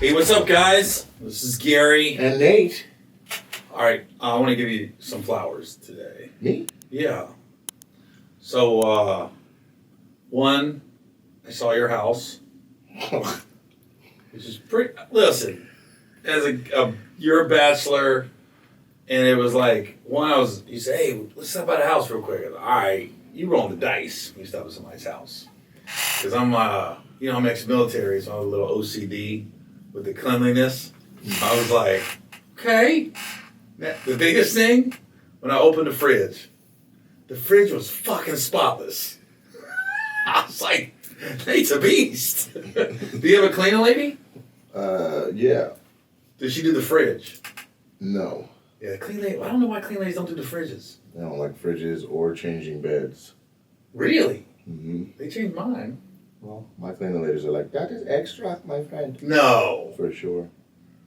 Hey, what's up, guys? This is Gary. And Nate. All right, I want to give you some flowers today. Me? Yeah. So, one, I saw your house, which is pretty. Listen, as you're a bachelor, and it was like you say, hey, let's stop by the house real quick. All right, you roll the dice when you stop at somebody's house, because I'm ex-military, so I'm a little OCD with the cleanliness. I was like, okay. The biggest thing, when I opened the fridge was fucking spotless. I was like, Nate's a beast. Do you have a cleaning lady? Yeah. Did she do the fridge? No. Yeah, clean lady. I don't know why clean ladies don't do the fridges. I don't like fridges or changing beds. Really? Mm-hmm. They changed mine. Well, my cleaning ladies are like, that is extra, my friend. No. For sure.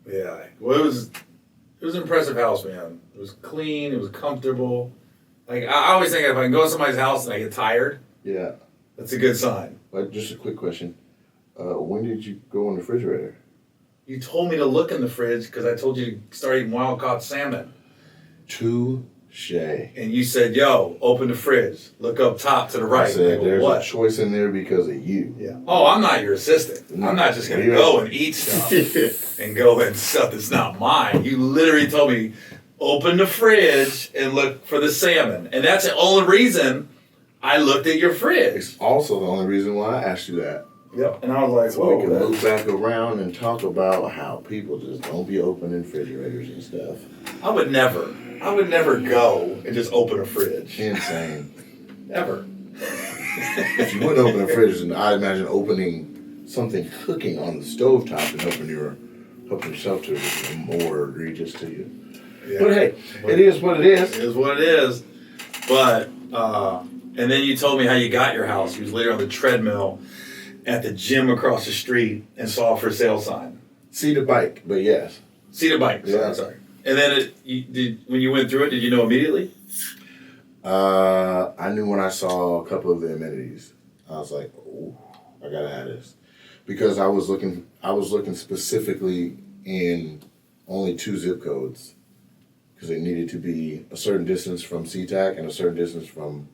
Yeah. Well, it was an impressive house, man. It was clean. It was comfortable. Like, I always think if I can go to somebody's house and I get tired, yeah, that's a good sign. But just a quick question. When did you go in the refrigerator? You told me to look in the fridge because I told you to start eating wild-caught salmon. Touche. And you said, yo, open the fridge. Look up top to the right. I said, there's what? a choice in there because of you. Yeah. Oh, I'm not your assistant. I'm not just going to go and eat stuff and go and stuff that's not mine. You literally told me, open the fridge and look for the salmon. And that's the only reason I looked at your fridge. It's also the only reason why I asked you that. Yep. And I was like, so whoa. we can move back around and talk about how people just don't be opening refrigerators and stuff. I would never go and just open a fridge. Insane. Ever. If you wouldn't open a fridge, then I'd imagine opening something cooking on the stovetop and helping yourself to be more egregious to you. Yeah. But hey, it is what it is. It is what it is. But, and then you told me how you got your house. You was later on the treadmill at the gym across the street and saw a for sale sign. See the bike, but yes. See the bike, sorry. And then when you went through it, did you know immediately? I knew when I saw a couple of the amenities. I was like, oh, I gotta have this. Because I was looking specifically in only 2 zip codes. Because they needed to be a certain distance from SeaTac and a certain distance from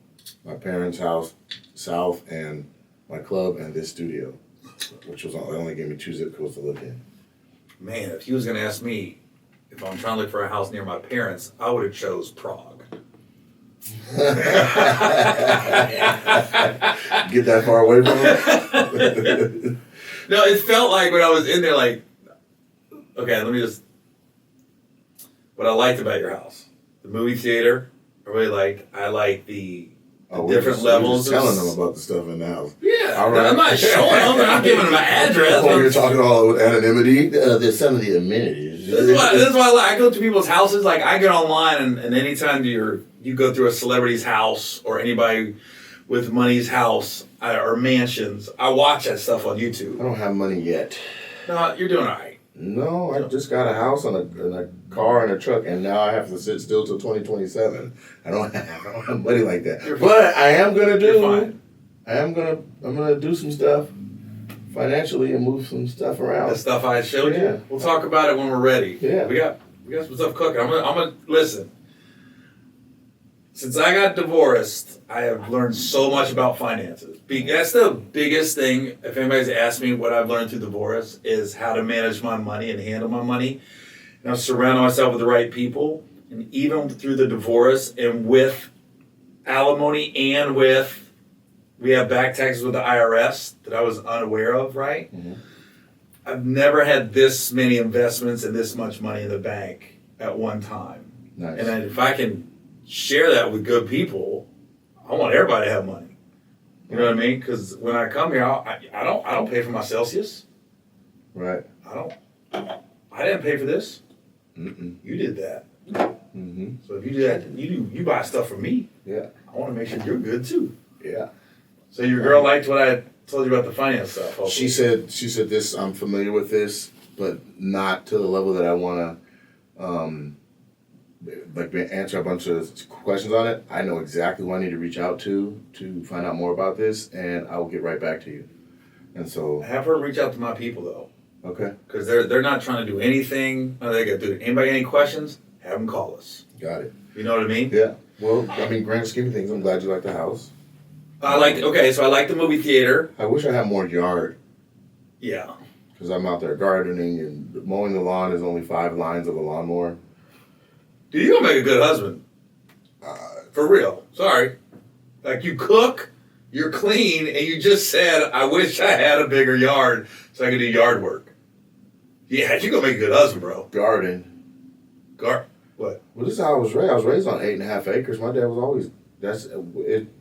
my parents' house, south, and my club and this studio, which was only gave me 2 zip codes to look in. Man, if he was going to ask me if I'm trying to look for a house near my parents, I would have chose Prague. Get that far away from it? No, it felt like when I was in there, like, okay, what I liked about your house, the movie theater, I like the different levels. Telling them about the stuff in the house. Yeah, right. I'm not showing them. I'm giving them an address. Oh, you're talking all with anonymity. There's some of the amenities. This is why I go to people's houses. Like I get online, and anytime you go through a celebrity's house or anybody with money's house or mansions, I watch that stuff on YouTube. I don't have money yet. No, you're doing all right. No, I just got a house and a car and a truck, and now I have to sit still till 2027. I don't have money like that. But I am gonna I'm gonna do some stuff financially and move some stuff around. The stuff I showed you. We'll talk about it when we're ready. Yeah, we got some stuff cooking. I'm gonna listen. Since I got divorced, I have learned so much about finances. That's the biggest thing. If anybody's asked me what I've learned through divorce is how to manage my money and handle my money. And I've surrounded myself with the right people. And even through the divorce and with alimony and we have back taxes with the IRS that I was unaware of, right? Mm-hmm. I've never had this many investments and this much money in the bank at one time. Nice. And if I can share that with good people, I want everybody to have money. You know what I mean? Because when I come here, I don't pay for my Celsius. Right. I didn't pay for this. Mm-mm. You did that. Mm-hmm. So if you do that, you buy stuff for me. Yeah. I want to make sure you're good too. Yeah. So your girl liked what I told you about the finance stuff. Hopefully. She said this. I'm familiar with this, but not to the level that I want to. Answer a bunch of questions on it. I know exactly who I need to reach out to find out more about this, and I will get right back to you. And so have her reach out to my people though. Okay. Because they're not trying to do anything. They got to do. Anybody got any questions? Have them call us. Got it. You know what I mean? Yeah. Well, I mean, grand scheme of things, I'm glad you like the house. So I like the movie theater. I wish I had more yard. Yeah. Because I'm out there gardening and mowing the lawn is only 5 lines of a lawnmower. Dude, you're going to make a good husband. For real. Sorry. Like, you cook, you're clean, and you just said, I wish I had a bigger yard so I could do yard work. Yeah, you're going to make a good husband, bro. Garden. What? Well, this is how I was raised. I was raised on 8.5 acres. My dad was always,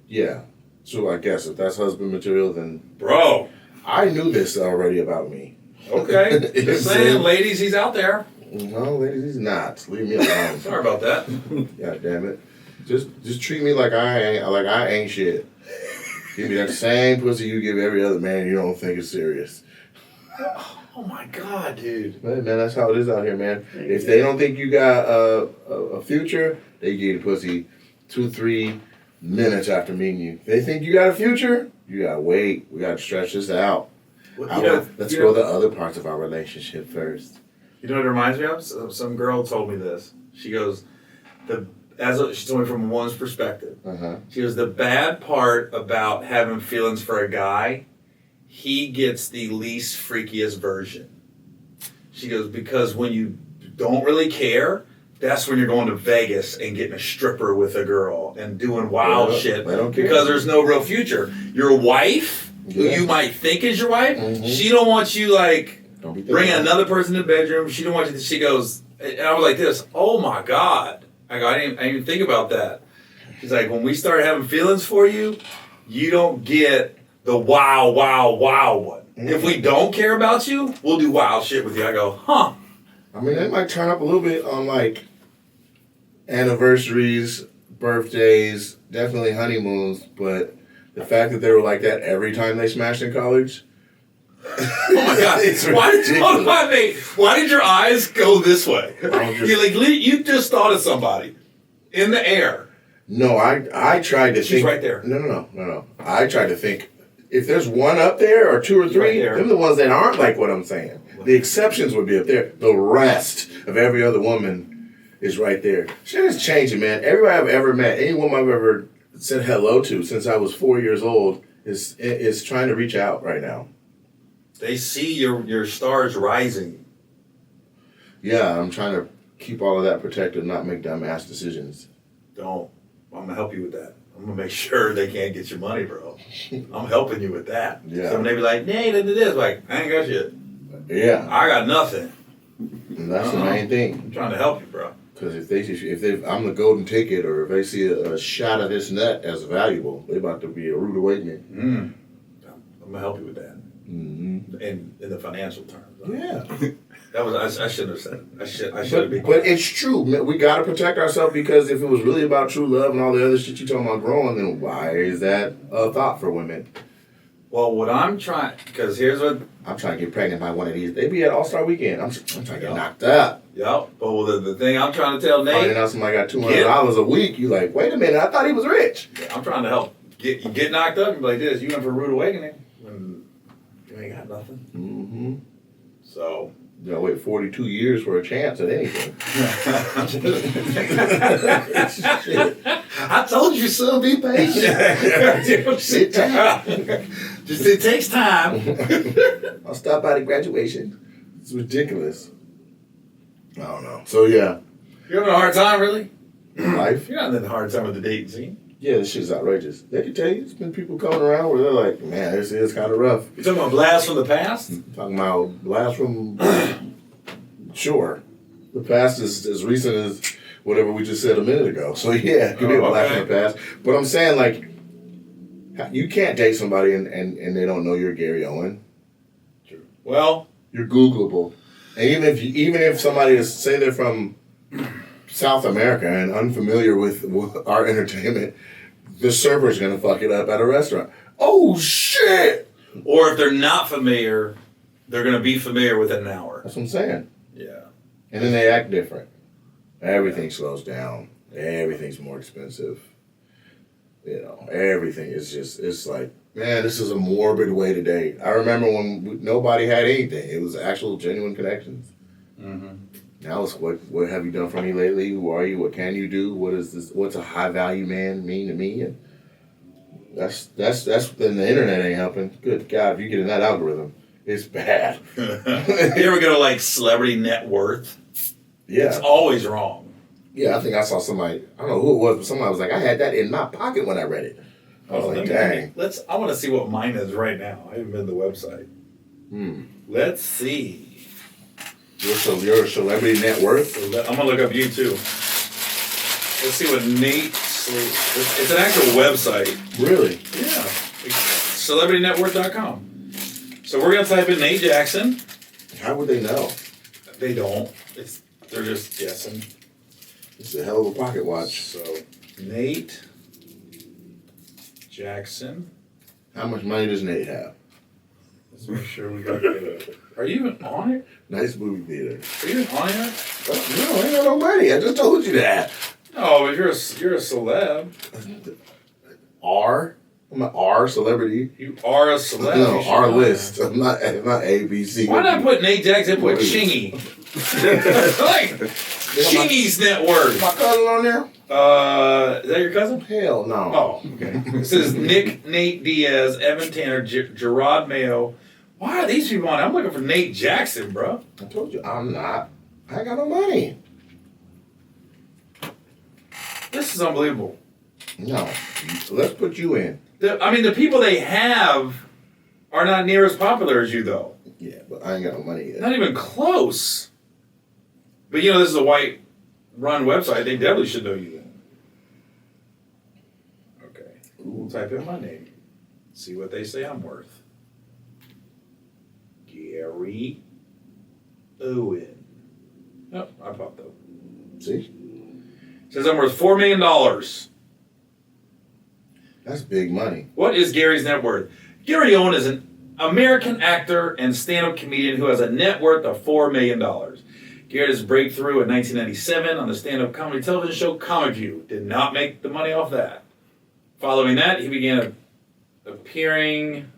yeah. So I guess if that's husband material, then... Bro. I knew this already about me. Okay. Just saying, ladies, he's out there. No, ladies, he's not. Leave me alone. Sorry about that. God damn it. Just treat me like I ain't shit. Give me that same pussy you give every other man you don't think is serious. Oh my God, dude. Man, that's how it is out here, man. If they don't think you got a future, they give you the pussy 2-3 minutes after meeting you. If they think you got a future, you gotta wait. We gotta stretch this out. Let's go to the other parts of our relationship first. You know what it reminds me of? Some girl told me this. She goes, she told me from a woman's perspective. Uh-huh. She goes, the bad part about having feelings for a guy, he gets the least freakiest version. She goes, because when you don't really care, that's when you're going to Vegas and getting a stripper with a girl and doing wild shit. I don't care. Because there's no real future. Your wife, who you might think is your wife, she don't want you bringing another person to the bedroom. She don't want you. She goes, and I was like this. Oh my God! I didn't even think about that. She's like, when we start having feelings for you, you don't get the wow one. If we don't care about you, we'll do wild shit with you. I go, huh? I mean, they might turn up a little bit on anniversaries, birthdays, definitely honeymoons, but the fact that they were like that every time they smashed in college. Oh my God! Why did your eyes go this way? You just thought of somebody in the air. No, I tried to think. She's right there. No. I tried to think. If there's one up there or 2 or 3, right them are the ones that aren't like what I'm saying. The exceptions would be up there. The rest of every other woman is right there. Shit is changing, man. Everybody I've ever met, any woman I've ever said hello to since I was 4 years old is trying to reach out right now. They see your stars rising. Yeah, I'm trying to keep all of that protected and not make dumbass decisions. Don't. I'm going to help you with that. I'm going to make sure they can't get your money, bro. I'm helping you with that. Yeah. So when they be like, nah, this. Like, I ain't got shit. Yeah. I got nothing. And that's the main thing. I'm trying to help you, bro. Because if I'm the golden ticket, or if they see a shot of this nut as valuable, they about to be a rude awakening. I'm going to help you with that. Mm-hmm. In the financial terms. Yeah. That was I shouldn't have said it. I should have been. But it's true. We got to protect ourselves, because if it was really about true love and all the other shit you talking about growing, then why is that a thought for women? Well, what I'm trying, because here's what... I'm trying to get pregnant by one of these. They be at All-Star Weekend. I'm trying to get knocked up. Yep. But the thing I'm trying to tell Nate... Finding out somebody got $200 a week, you like, wait a minute, I thought he was rich. I'm trying to help. You get knocked up and be like this. You went for a rude awakening when you ain't got nothing. Mm-hmm. So... You know, wait 42 years for a chance at anything. I told you so, be patient. Sit down. Just it takes time. I'll stop by the graduation. It's ridiculous. I don't know. So, yeah. You're having a hard time, really? Life? You're not having a hard time with the dating scene. Yeah, this shit's outrageous. They can tell you, there's been people coming around where they're like, man, this is kind of rough. You talking about blasts from the past? Talking about blasts from... Sure. The past is as recent as whatever we just said a minute ago. So, yeah, it could be a blast from the past. But I'm saying, like, you can't date somebody and they don't know you're Gary Owen. True. Well... You're Googleable. And even if somebody is, say they're from South America and unfamiliar with our entertainment, the server's going to fuck it up at a restaurant. Oh, shit! Or if they're not familiar, they're going to be familiar within an hour. That's what I'm saying. Yeah. And then they act different. Everything slows down. Everything's more expensive. You know, everything is just, it's like Man, this is a morbid way to date. I remember when nobody had anything. It was actual genuine connections. Mm-hmm. Now it's what have you done for me lately? Who are you? What can you do? What is this? What's a high value man mean to me? And that's then the internet ain't helping. Good God, if you get in that algorithm, it's bad. You ever go to like celebrity net worth? Yeah. It's always wrong. Yeah, I think I saw somebody, I don't know who it was, but somebody was like, I had that in my pocket when I read it. I was like, dang. I want to see what mine is right now. I haven't been to the website. Let's see. You're a celebrity net worth? I'm going to look up you too. Let's see what Nate Slate. It's an actual website. Really? Yeah. CelebrityNetwork.com. So we're going to type in Nate Jackson. How would they know? They don't. They're just guessing. It's a hell of a pocket watch. So, Nate Jackson. How much money does Nate have? Let's make sure we got it. Are you even on it? Nice movie theater. Are you even on it? No, I ain't got no money. I just told you that. No, but you're a celeb. I'm an R celebrity. You are a celeb. No, R list. I'm not ABC. Why not put Nate Jackson? Put Chingy. Like Chingy's net worth. My cousin on there? Is that your cousin? Hell no. Oh, okay. This is Nate Diaz, Evan Tanner, Gerard Mayo. Why are these people on? I'm looking for Nate Jackson, bro. I told you I'm not. I ain't got no money. This is unbelievable. No. Let's put you in. The people they have are not near as popular as you, though. Yeah, but I ain't got no money yet. Not even close. But this is a white-run website. They definitely should know you then. Okay. We'll type in my name. See what they say I'm worth. Gary Owen. Oh, I popped up. See? Says I'm worth $4 million. That's big money. What is Gary's net worth? Gary Owen is an American actor and stand-up comedian who has a net worth of $4 million. Gary had his breakthrough in 1997 on the stand-up comedy television show Comic View. Did not make the money off that. Following that, he began appearing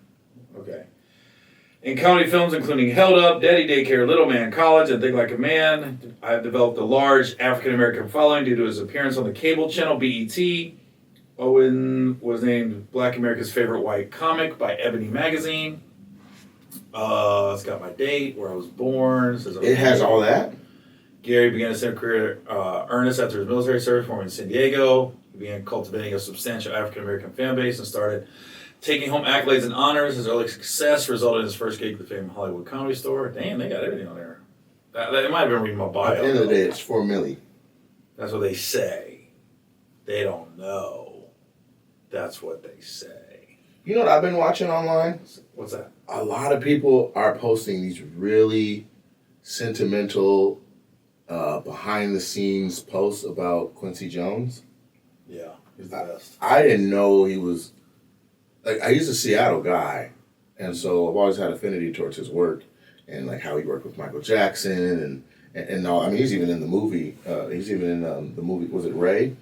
in comedy films including Held Up, Daddy Daycare, Little Man College, and Think Like a Man. I have developed a large African-American following due to his appearance on the cable channel BET. Owen was named Black America's favorite white comic by Ebony Magazine. It's got my date, where I was born. It has all that? Gary began his career earnest after his military service, born in San Diego. He began cultivating a substantial African-American fan base and started taking home accolades and honors. His early success resulted in his first gig at the famous Hollywood Comedy Store. Damn, they got everything on there. They might have been reading my bio. At the end of the day, it's $4 million. That's what they say. They don't know. That's what they say. You know what I've been watching online? What's that? A lot of people are posting these really sentimental, behind-the-scenes posts about Quincy Jones. Yeah, he's the best. I didn't know he was... he's a Seattle guy, and so I've always had affinity towards his work and, how he worked with Michael Jackson and all. I mean, he's even in the movie. He's even in the movie, was it Ray?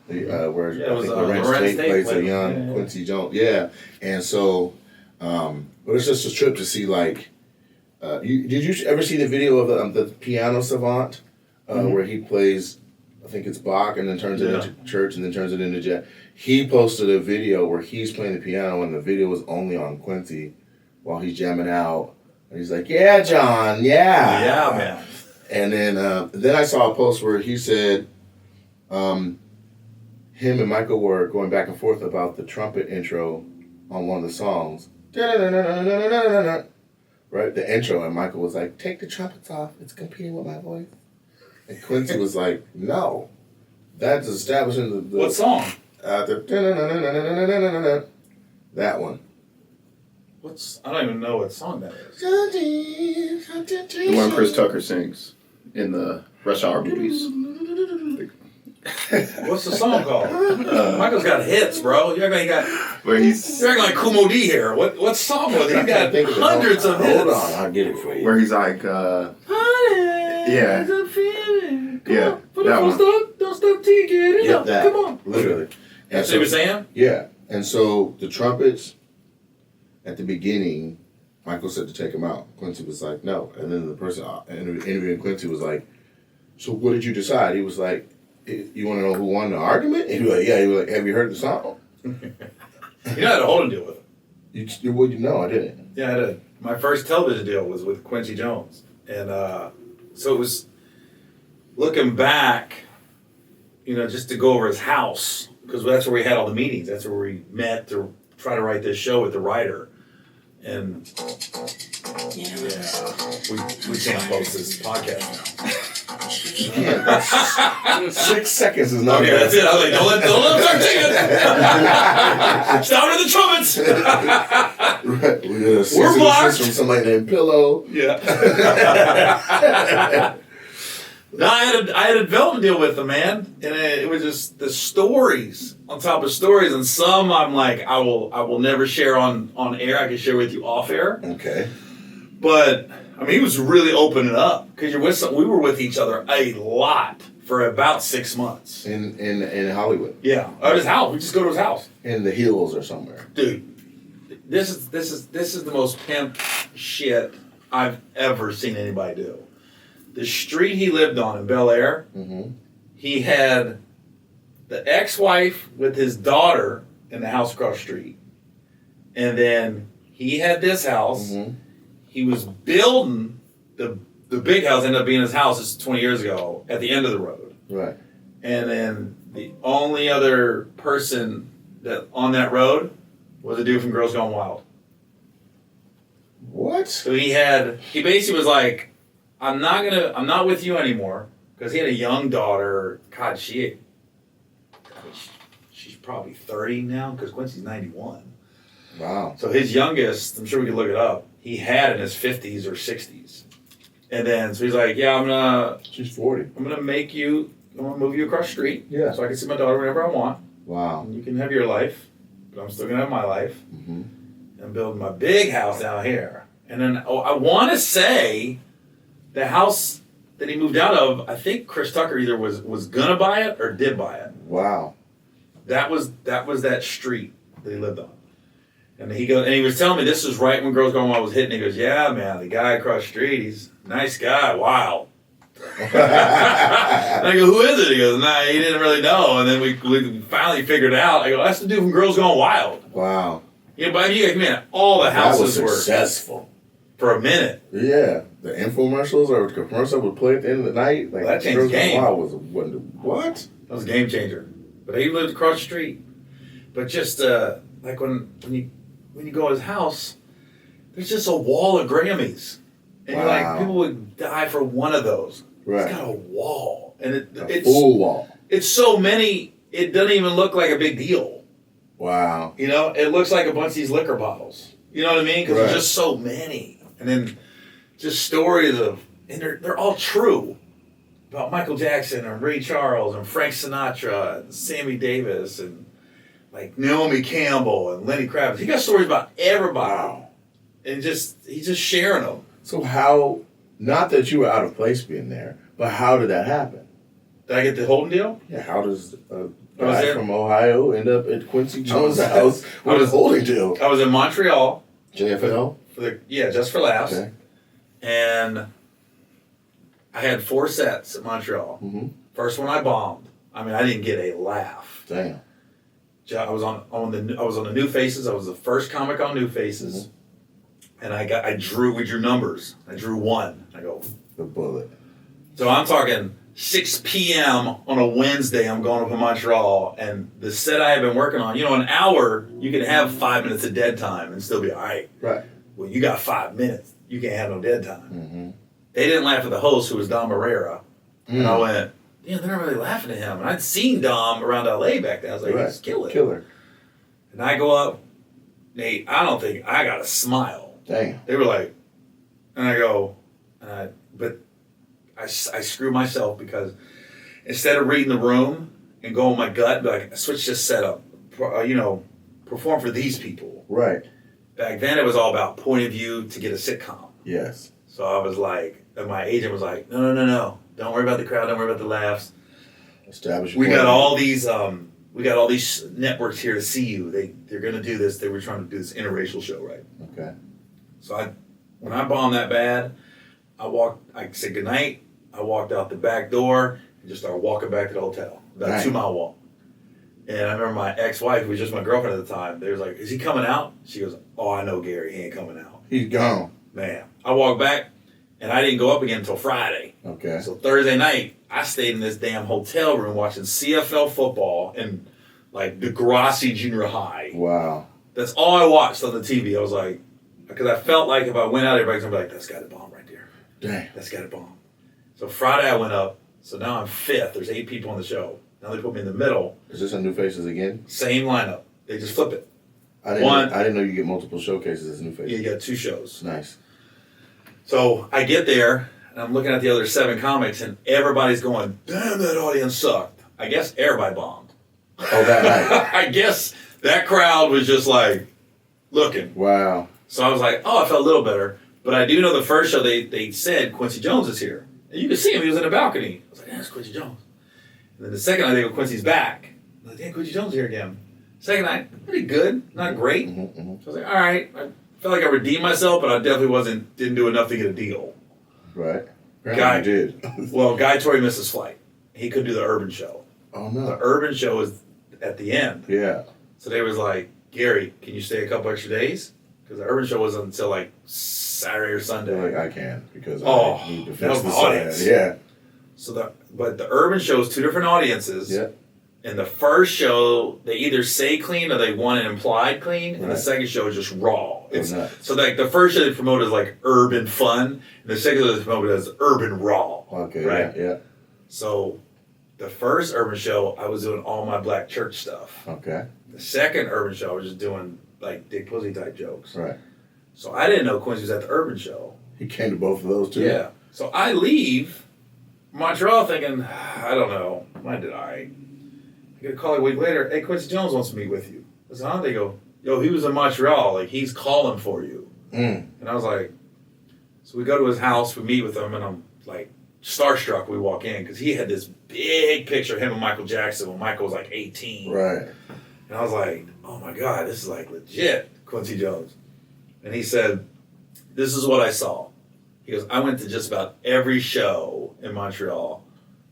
Where I think Lorenz Tate plays a young Quincy Jones. Yeah. And so, but it's just a trip to see, did you ever see the video of the piano savant where he plays, I think it's Bach, and then turns it into church and then turns it into jazz? He posted a video where he's playing the piano and the video was only on Quincy while he's jamming out. And he's like, yeah, John, yeah. Yeah, man. And then I saw a post where he said, him and Michael were going back and forth about the trumpet intro on one of the songs. Right? The intro. And Michael was like, take the trumpets off. It's competing with my voice. And Quincy was like, no. That's establishing the what song? That one. I don't even know what song that is. The one Chris Tucker sings in the Rush Hour movies. What's the song called? Michael's got hits, bro. You're acting like Kumo D here. What song was it? He's got hundreds of hits. Hold on, I'll get it for you. Where he's like, Honey, yeah. Come on. Don't stop till you get it up. Come on. Literally. That's what he was saying? Yeah. And so the trumpets at the beginning, Michael said to take him out. Quincy was like, no. And then the person interviewing Quincy was like, so what did you decide? He was like, you want to know who won the argument? And he was like, yeah. He was like, have you heard the song? You know, I had a holding deal with him. No, I didn't. Yeah, I did. My first television deal was with Quincy Jones. And so it was, looking back, you know, just to go over his house, because that's where we had all the meetings. That's where we met to try to write this show with the writer. And yeah, we can't post this podcast now. Yeah, 6 seconds is not okay, enough. that's it. I was like, don't let them start singing. Stop with the trumpets. Right. We're blocked from somebody named Pillow. Yeah. No, I had a development deal with them, man, and it was just the stories on top of stories, and some I'm like, I will never share on air. I can share with you off air. Okay. But I mean, he was really opening up because we were with each other a lot for about 6 months in Hollywood. Yeah, at his house. We just go to his house. In the Hills or somewhere. Dude, this is the most pimp shit I've ever seen anybody do. The street he lived on in Bel Air, he had the ex-wife with his daughter in the house across the street. And then he had this house. He was building the big house, ended up being his house, this is 20 years ago, at the end of the road. Right. And then the only other person that on that road was a dude from Girls Gone Wild. What? So he basically was like, I'm not with you anymore, because he had a young daughter. God, she's probably 30 now, because Quincy's 91. Wow. So his youngest, I'm sure we could look it up, he had in his 50s or 60s. And then, so he's like, yeah, she's 40. I'm gonna move you across the street. Yeah. So I can see my daughter whenever I want. Wow. And you can have your life, but I'm still gonna have my life. I'm building my big house out here. And then, I want to say, the house that he moved out of, I think Chris Tucker either was gonna buy it or did buy it. Wow. That was that street that he lived on. And he was telling me this was right when Girls Gone Wild was hitting. He goes, yeah, man, the guy across the street, he's a nice guy, wild. And I go, who is it? He goes, nah, he didn't really know. And then we finally figured it out. I go, that's the dude from Girls Gone Wild. Wow. Yeah, but man, all the houses were successful for a minute. Yeah, the infomercials or the commercial would play at the end of the night. Like that changed the game. Wow, what? That was a game changer. But he lived across the street. But just like when you go to his house, there's just a wall of Grammys, and you're like, people would die for one of those. Right. It's got a wall, and it's full wall. It's so many, it doesn't even look like a big deal. Wow. You know, it looks like a bunch of these liquor bottles. You know what I mean? Because there's just so many, and then just stories and they're all true about Michael Jackson and Ray Charles and Frank Sinatra and Sammy Davis and like Naomi Campbell and Lenny Kravitz. He got stories about everybody. Wow. And he's just sharing them. So how, not that you were out of place being there, but how did that happen? Did I get the Holden deal? Yeah, how does a guy from Ohio end up at Quincy Jones' house with a holding deal? I was in Montreal. JFL? Just for laughs. Okay. And I had 4 sets at Montreal. First one I bombed. I mean, I didn't get a laugh. Damn. I was on the New Faces. I was the first comic on New Faces, and we drew numbers. I drew 1. I go the bullet. So I'm talking 6 p.m. on a Wednesday. I'm going up to Montreal, and the set I have been working on. You know, an hour you can have 5 minutes of dead time and still be all right. Right. Well, you got 5 minutes. You can't have no dead time. They didn't laugh at the host, who was Dom Herrera, and I went, yeah, they're not really laughing at him. And I'd seen Dom around LA back then. I was like, he's killer. And I go up, Nate, I don't think I got a smile. Damn. They were like, and I go, but I screw myself because instead of reading the room and going with my gut, be like, switch this setup, perform for these people. Right. Back then it was all about point of view to get a sitcom. Yes. So I was like, and my agent was like, no. Don't worry about the crowd. Don't worry about the laughs. Establish. We got all these we got all these networks here to see you. They're going to do this. They were trying to do this interracial show, right? Okay. So when I bombed that bad, I said goodnight. I walked out the back door and just started walking back to the hotel. About a 2-mile walk. And I remember my ex-wife, who was just my girlfriend at the time, they was like, is he coming out? She goes, oh, I know Gary. He ain't coming out. He's gone. Man. I walked back, and I didn't go up again until Friday. Okay. So Thursday night, I stayed in this damn hotel room watching CFL football in, like, Degrassi Junior High. Wow. That's all I watched on the TV. I was like, because I felt like if I went out, everybody's going to be like, that's got a bomb right there. Dang. That's got a bomb. So Friday I went up. So now I'm 5th. There's 8 people on the show. Now they put me in the middle. Is this on New Faces again? Same lineup. They just flip it. I didn't know you get multiple showcases as New Faces. Yeah, you got 2 shows. Nice. So I get there, and I'm looking at the other 7 comics, and everybody's going, damn, that audience sucked. I guess everybody bombed. Oh, that night. I guess that crowd was just like looking. Wow. So I was like, oh, I felt a little better. But I do know the first show they said Quincy Jones is here. And you could see him. He was in the balcony. I was like, yeah, it's Quincy Jones. And then the second night, they go, Quincy's back. I'm like, damn, Quincy Jones is here again. Second night, pretty good. Not great. Mm-hmm, mm-hmm. So I was like, all right. I felt like I redeemed myself, but I definitely didn't do enough to get a deal. Right. Guy did. Well, Guy Torrey missed his flight. He couldn't do the urban show. Oh, The no. urban show is at the end. Yeah. So they was like, Gary, can you stay a couple extra days? Because the urban show wasn't until like Saturday or Sunday. They're like, I can because Oh, I need to that fix was this the audience. side. Yeah. So but the urban show is 2 different audiences. Yeah. And the first show, they either say clean or they want an implied clean. And the Right. second show is just raw. It's nuts. so like the first show they promote as like urban fun, and the second show they promote as urban raw. Okay. Right? Yeah. So the first urban show, I was doing all my black church stuff. Okay. The second urban show, I was just doing like Dick Pussy type jokes. Right. So I didn't know Quincy was at the urban show. He came to both of those too. Yeah. So I leave Montreal thinking, I don't know. When did I get a call a week later? Hey, Quincy Jones wants to meet with you. I said, huh? They go, yo, he was in Montreal. Like, he's calling for you. Mm. And I was like, so we go to his house, we meet with him, and I'm like starstruck. We walk in because he had this big picture of him and Michael Jackson when Michael was like 18. Right. And I was like, oh my God, this is like legit Quincy Jones. And he said, this is what I saw. He goes, I went to just about every show in Montreal.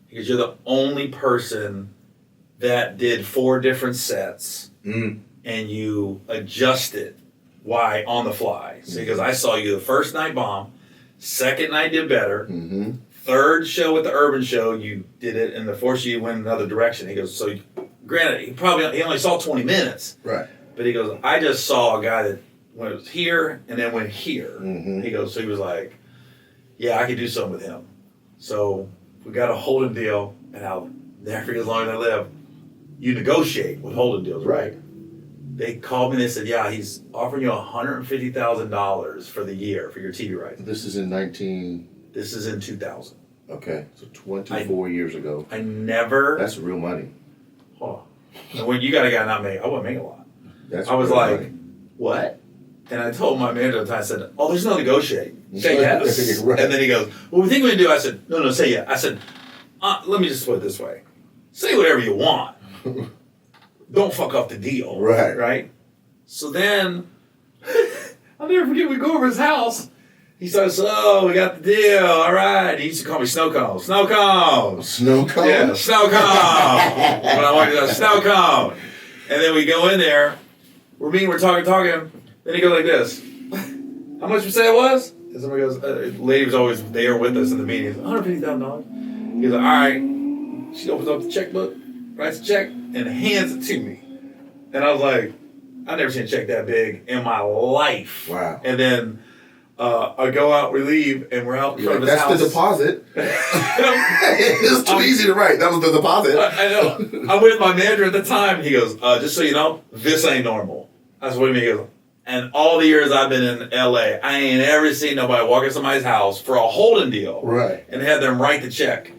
He goes, you're the only person that did 4 different sets and you adjusted why on the fly. So he goes, I saw you the first night bomb, second night did better, third show at the urban show, you did it, and the fourth show you went another direction. He goes, so granted, he only saw 20 minutes. Right. But he goes, I just saw a guy that was here and then went here. He goes, so he was like, yeah, I could do something with him. So we got a holding deal, and I'll never forget as long as I live. You negotiate with holding deals, right? They called me and they said, yeah, he's offering you $150,000 for the year for your TV rights. This is in 19. This is in 2000. Okay, so 24 years ago. I never. That's real money. Oh. And when you got a guy not make, I wouldn't make a lot. I was real like, money. what? And I told my manager at the time, I said, oh, there's no negotiating. Say yes. Right. And then he goes, well, we think we can do it. I said, no, say yes. I said, let me just put it this way. Say whatever you want. Don't fuck up the deal. Right. Right? So then, I'll never forget, we go over his house. He starts, oh, we got the deal. All right. He used to call me Snow Cone. Snow Cone. Snow cone? Yeah, Snow Cone. When I wanted to Snow Cone. And then we go in there. We're meeting, we're talking. Then he goes like this. How much we say it was? And somebody goes, lady was always there with us in the meeting. $150,000. He goes, all right. She opens up the checkbook, writes a check, and hands it to me. And I was like, I've never seen a check that big in my life. Wow. And then I go out, we leave, and we're out in front of his house. That's the deposit. It's too easy to write. That was the deposit. I know. I'm with my manager at the time. He goes, just so you know, this ain't normal. I said, what do you mean? He goes, and all the years I've been in LA, I ain't ever seen nobody walk in somebody's house for a holding deal. Right. And have them write the check.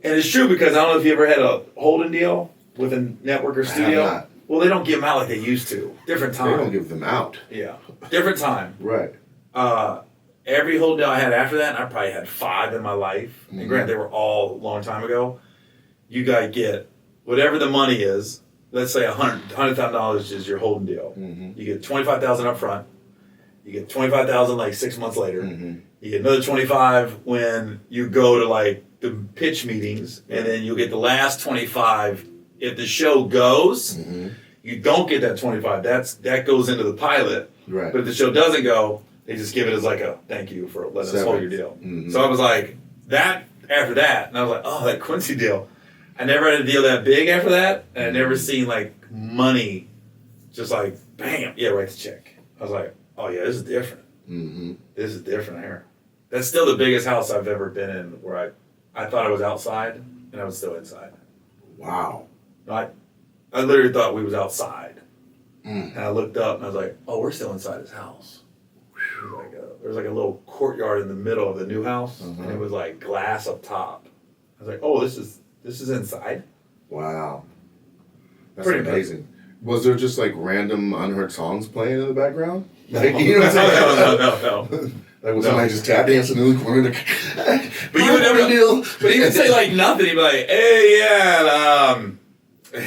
And it's true because I don't know if you ever had a holding deal with a network or studio. I have not. Well, they don't give them out like they used to. Different time. They don't give them out. Yeah. Different time. Right. Every holding deal I had after that, I probably had 5 in my life. And granted, they were all a long time ago. You got to get whatever the money is, let's say $100,000 is your holding deal. Mm-hmm. You get $25,000 up front. You get $25,000 like 6 months later. Mm-hmm. You get another 25 when you go to like the pitch meetings, and then you'll get the last 25 if the show goes. Mm-hmm. You don't get that 25. That goes into the pilot. Right. But if the show doesn't go, they just give it as like a thank you for letting us hold your deal. Mm-hmm. So I was like that after that, and I was like, oh, that Quincy deal. I never had a deal that big after that, and I never seen like money just like bam, yeah, write the check. I was like, oh yeah, this is different. Mm-hmm. This is different here. That's still the biggest house I've ever been in where I thought I was outside and I was still inside. Wow. I literally thought we was outside. Mm. And I looked up and I was like, oh, we're still inside his house. There was like a little courtyard in the middle of the new house, and it was like glass up top. I was like, oh, this is inside. Wow. That's Pretty amazing. Was there just like random unheard songs playing in the background? Like, you know what I'm saying? No. Like was somebody just tap dancing in the corner? But you would never. But he would say like nothing. He'd be like, "Hey, yeah,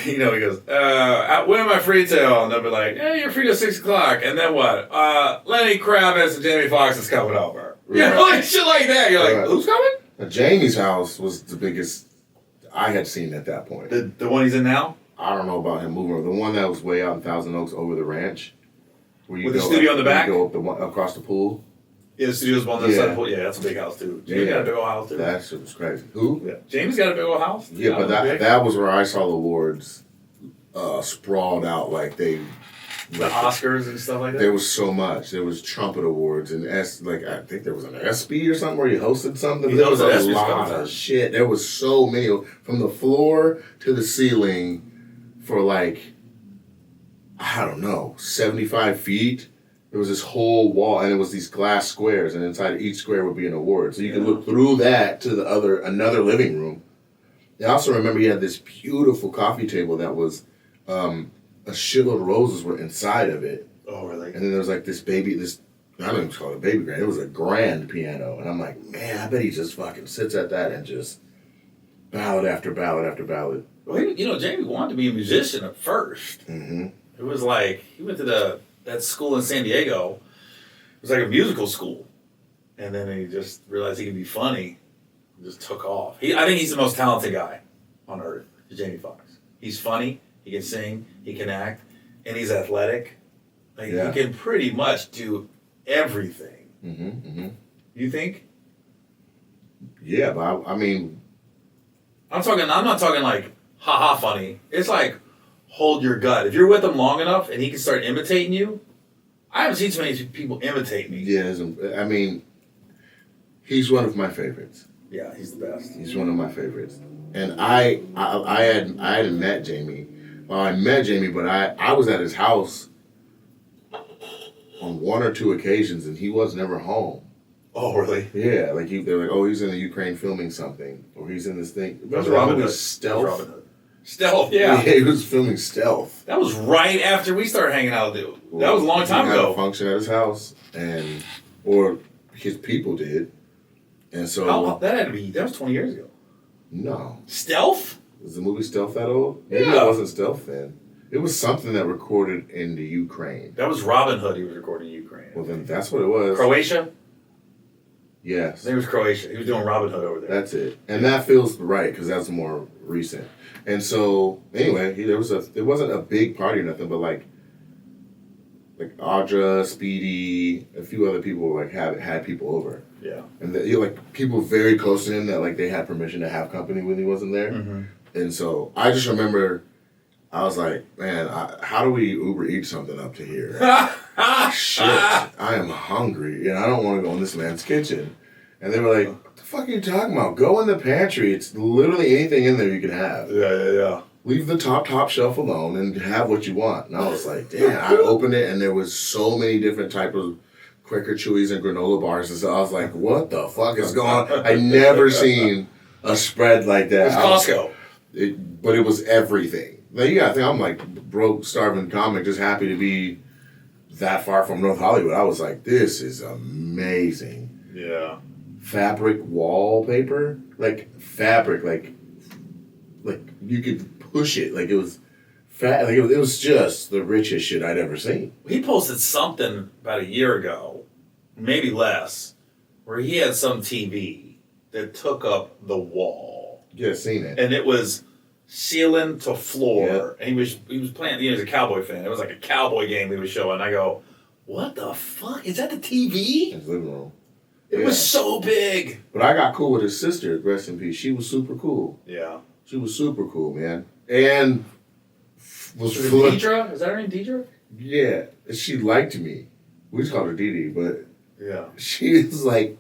he goes, when am I free till?" And they'll be like, "Hey, you're free till 6 o'clock." And then what? Lenny Kravitz and Jamie Foxx is coming over. Right. You know, like shit like that. You're like, who's coming? Now, Jamie's house was the biggest I had seen at that point. The one he's in now? I don't know about him moving. The one that was way out in Thousand Oaks over the ranch. Where you With the studio in the back? You go up the one across the pool. Yeah, the studio's on the side of the pool. Yeah, that's a big house too. Jamie's got a big old house too. That shit was crazy. Who? Yeah. Jamie's got a big old house. Yeah, but that was where I saw the awards sprawled out like they... The Oscars and stuff like that? There was so much. There was trumpet awards and I think there was an ESPY or something where he hosted something. There was a lot of shit. There was so many from the floor to the ceiling for like, I don't know, 75 feet. There was this whole wall and it was these glass squares and inside each square would be an award. So you could look through that to another living room. I also remember he had this beautiful coffee table that was a shitload of roses were inside of it. Oh, really? And then there was like I don't even call it a baby grand. It was a grand piano. And I'm like, man, I bet he just fucking sits at that and just ballad after ballad after ballad. Well, Jamie wanted to be a musician at first. Mm-hmm. It was like, he went to that school in San Diego. It was like a musical school. And then he just realized he could be funny. And just took off. I think he's the most talented guy on earth, Jamie Foxx. He's funny. He can sing, he can act, and he's athletic. Like, he can pretty much do everything. Mm-hmm, mm-hmm. You think? Yeah, but I mean... I'm not talking like, ha-ha funny. It's like, hold your gut. If you're with him long enough and he can start imitating you, I haven't seen so many people imitate me. Yeah, I mean, he's one of my favorites. Yeah, he's the best. He's one of my favorites. And I hadn't met Jamie. Well, I met Jamie, but I was at his house on one or two occasions, and he was never home. Oh, really? Yeah, like they're like, oh, he's in the Ukraine filming something, or he's in this thing. That was Robin Hood. Stealth. Stealth, yeah. Yeah, he was filming Stealth. That was right after we started hanging out. That was a long time ago. He had ago. a function at his house, or his people did, and so that was 20 years ago. No. Stealth? Was the movie Stealth that old? Maybe Yeah. it wasn't Stealth then. It was something that recorded in the Ukraine. That was Robin Hood he was recording in Ukraine. Well, then that's what it was. Croatia? Yes. His name was Croatia. He was doing Robin Hood over there. That's it. And that feels right because that's more recent. And so, anyway, it wasn't a big party or nothing, but like Audra, Speedy, a few other people had people over. Yeah. And like people very close to him that like they had permission to have company when he wasn't there. Mm-hmm. And so I just remember I was like, man, how do we Uber eat something up to here? Shit, I am hungry and I don't want to go in this man's kitchen. And they were like, what the fuck are you talking about? Go in the pantry. It's literally anything in there you can have. Yeah. Leave the top shelf alone and have what you want. And I was like, damn. I opened it and there was so many different types of Quaker Chewies and granola bars and so I was like, what the fuck is going on? I never seen a spread like that. It was Costco. But it was everything. Like, yeah, I think I'm like broke, starving comic, just happy to be that far from North Hollywood. I was like, this is amazing. Yeah. Fabric wallpaper, like fabric, like you could push it. Like, it was fat. Like, it was just the richest shit I'd ever seen. He posted something about a year ago, maybe less, where he had some TV that took up the wall. Yeah, seen it. And it was ceiling to floor. Yeah. And he was playing, he was a Cowboy fan. It was like a Cowboy game he was showing. And I go, what the fuck? Is that the TV? In his living room. It was so big. But I got cool with his sister, rest in peace. She was super cool. Yeah. She was super cool, man. And was Deidre? Is that her name, Deidre? Yeah. She liked me. We just called her Dee Dee, but yeah. She was like,